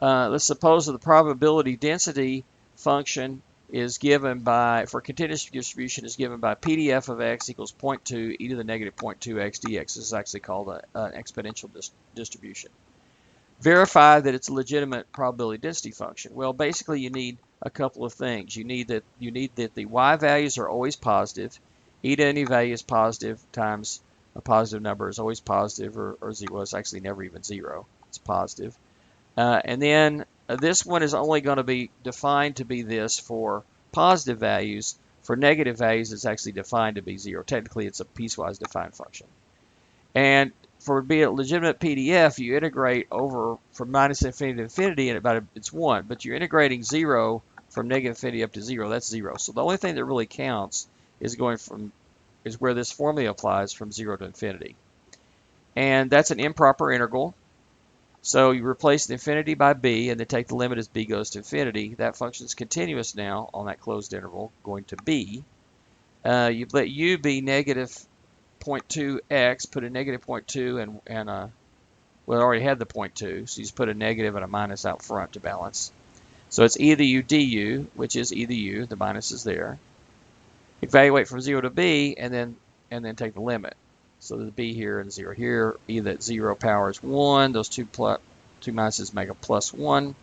let's suppose that the probability density function is given by, for continuous distribution, is given by PDF of x equals 0.2 e to the negative 0.2 x dx. This is actually called an exponential distribution. Verify that it's a legitimate probability density function. Well, basically you need a couple of things. You need that the y values are always positive. E to any value is positive times a positive number is always positive, or zero. It's actually never even zero. It's positive. And then this one is only going to be defined to be this for positive values. For negative values, it's actually defined to be zero. Technically, it's a piecewise defined function. And for it to be a legitimate PDF, you integrate over from minus infinity to infinity, and it's 1. But you're integrating 0 from negative infinity up to 0. That's 0. So the only thing that really counts is where this formula applies from 0 to infinity. And that's an improper integral. So you replace the infinity by b, and then take the limit as b goes to infinity. That function is continuous now on that closed interval, going to b. You let u be negative 0.2x, put a negative 0.2 and well, it already had the 0.2, so you just put a negative and a minus out front to balance. So it's e to the u du, which is e to the u, the minus is there. Evaluate from 0 to b, and then take the limit. So the b here and 0 here, e that 0 power is 1. Those two minuses make a plus 1.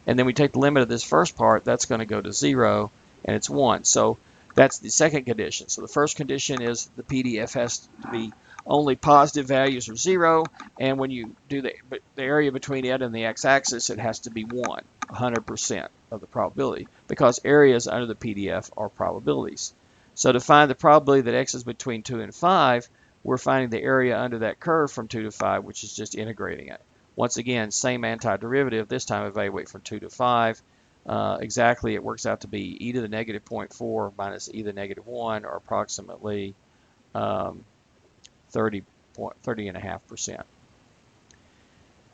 And then we take the limit of this first part. That's going to go to 0, and it's 1. So that's the second condition. So the first condition is the PDF has to be only positive values or 0. And when you do the area between it and the x-axis, it has to be 1, 100% of the probability, because areas under the PDF are probabilities. So to find the probability that x is between 2 and 5, we're finding the area under that curve from 2 to 5, which is just integrating it. Once again, same antiderivative, this time evaluate from 2 to 5. Exactly, it works out to be e to the negative 0.4 minus e to the negative 1, or approximately 30.5%.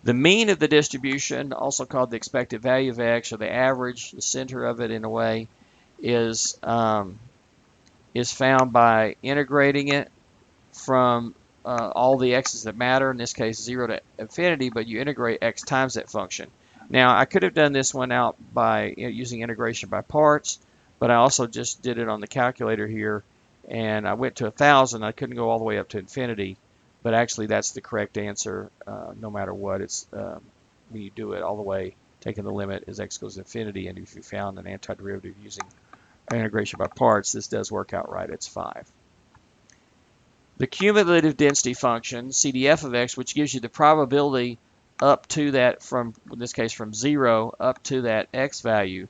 The mean of the distribution, also called the expected value of x, or the average, the center of it in a way, is found by integrating it from all the x's that matter, in this case 0 to infinity, but you integrate x times that function. Now I could have done this one out by using integration by parts, but I also just did it on the calculator here, and I went to 1,000. I couldn't go all the way up to infinity, but actually that's the correct answer no matter what. It's when you do it all the way, taking the limit as x goes to infinity, and if you found an antiderivative using integration by parts, this does work out right. It's 5. The cumulative density function, CDF of x, which gives you the probability up to that, from, in this case, from 0 up to that x value,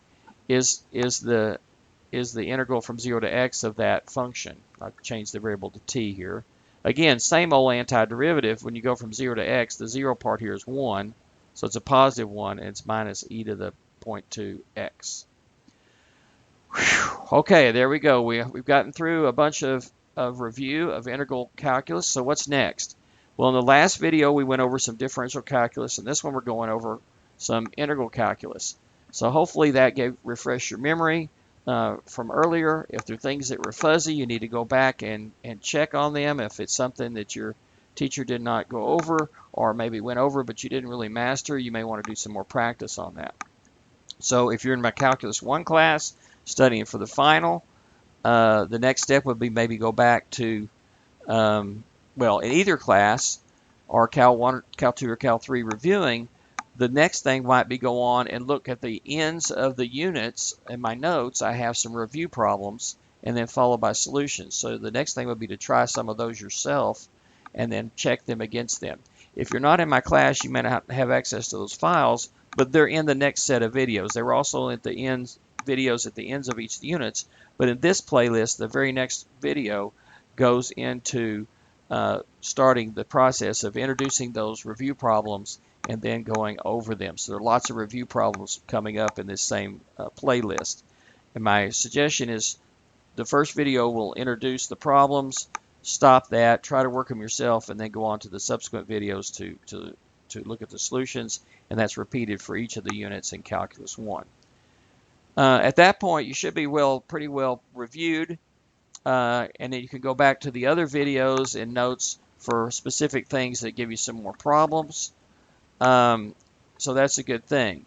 is the integral from 0 to x of that function. I've changed the variable to t here. Again, same old antiderivative. When you go from 0 to x, the 0 part here is 1, so it's a positive 1, and it's minus e to the 0.2x. Okay, there we go. We've gotten through a bunch of review of integral calculus. So what's next? Well, in the last video we went over some differential calculus, and this one we're going over some integral calculus. So hopefully that refresh your memory from earlier. If there are things that were fuzzy, you need to go back and check on them. If it's something that your teacher did not go over, or maybe went over but you didn't really master, you may want to do some more practice on that. So if you're in my Calculus 1 class studying for the final, the next step would be maybe go back to, well, in either class, or Cal 1, Cal 2, or Cal 3 reviewing, the next thing might be go on and look at the ends of the units. In my notes, I have some review problems, and then followed by solutions. So the next thing would be to try some of those yourself, and then check them against them. If you're not in my class, you may not have access to those files, but they're in the next set of videos. They were also at the ends, videos at the ends of each of the units. But in this playlist, the very next video goes into starting the process of introducing those review problems and then going over them. So there are lots of review problems coming up in this same playlist. And my suggestion is the first video will introduce the problems, stop that, try to work them yourself, and then go on to the subsequent videos to look at the solutions, and that's repeated for each of the units in Calculus 1. At that point, you should be pretty well reviewed, and then you can go back to the other videos and notes for specific things that give you some more problems. So that's a good thing.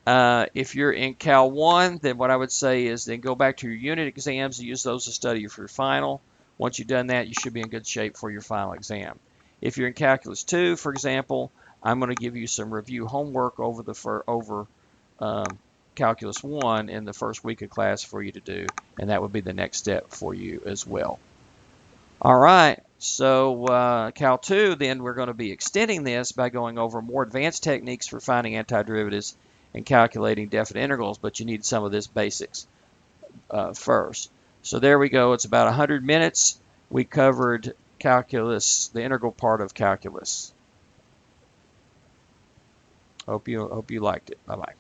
If you're in Cal 1, then what I would say is then go back to your unit exams and use those to study for your final. Once you've done that, you should be in good shape for your final exam. If you're in Calculus 2, for example, I'm going to give you some review homework over Calculus 1 in the first week of class for you to do, and that would be the next step for you as well. All right, so Cal 2, then we're going to be extending this by going over more advanced techniques for finding antiderivatives and calculating definite integrals, but you need some of this basics first. So there we go. It's about 100 minutes. We covered calculus, the integral part of calculus. Hope you liked it. Bye-bye.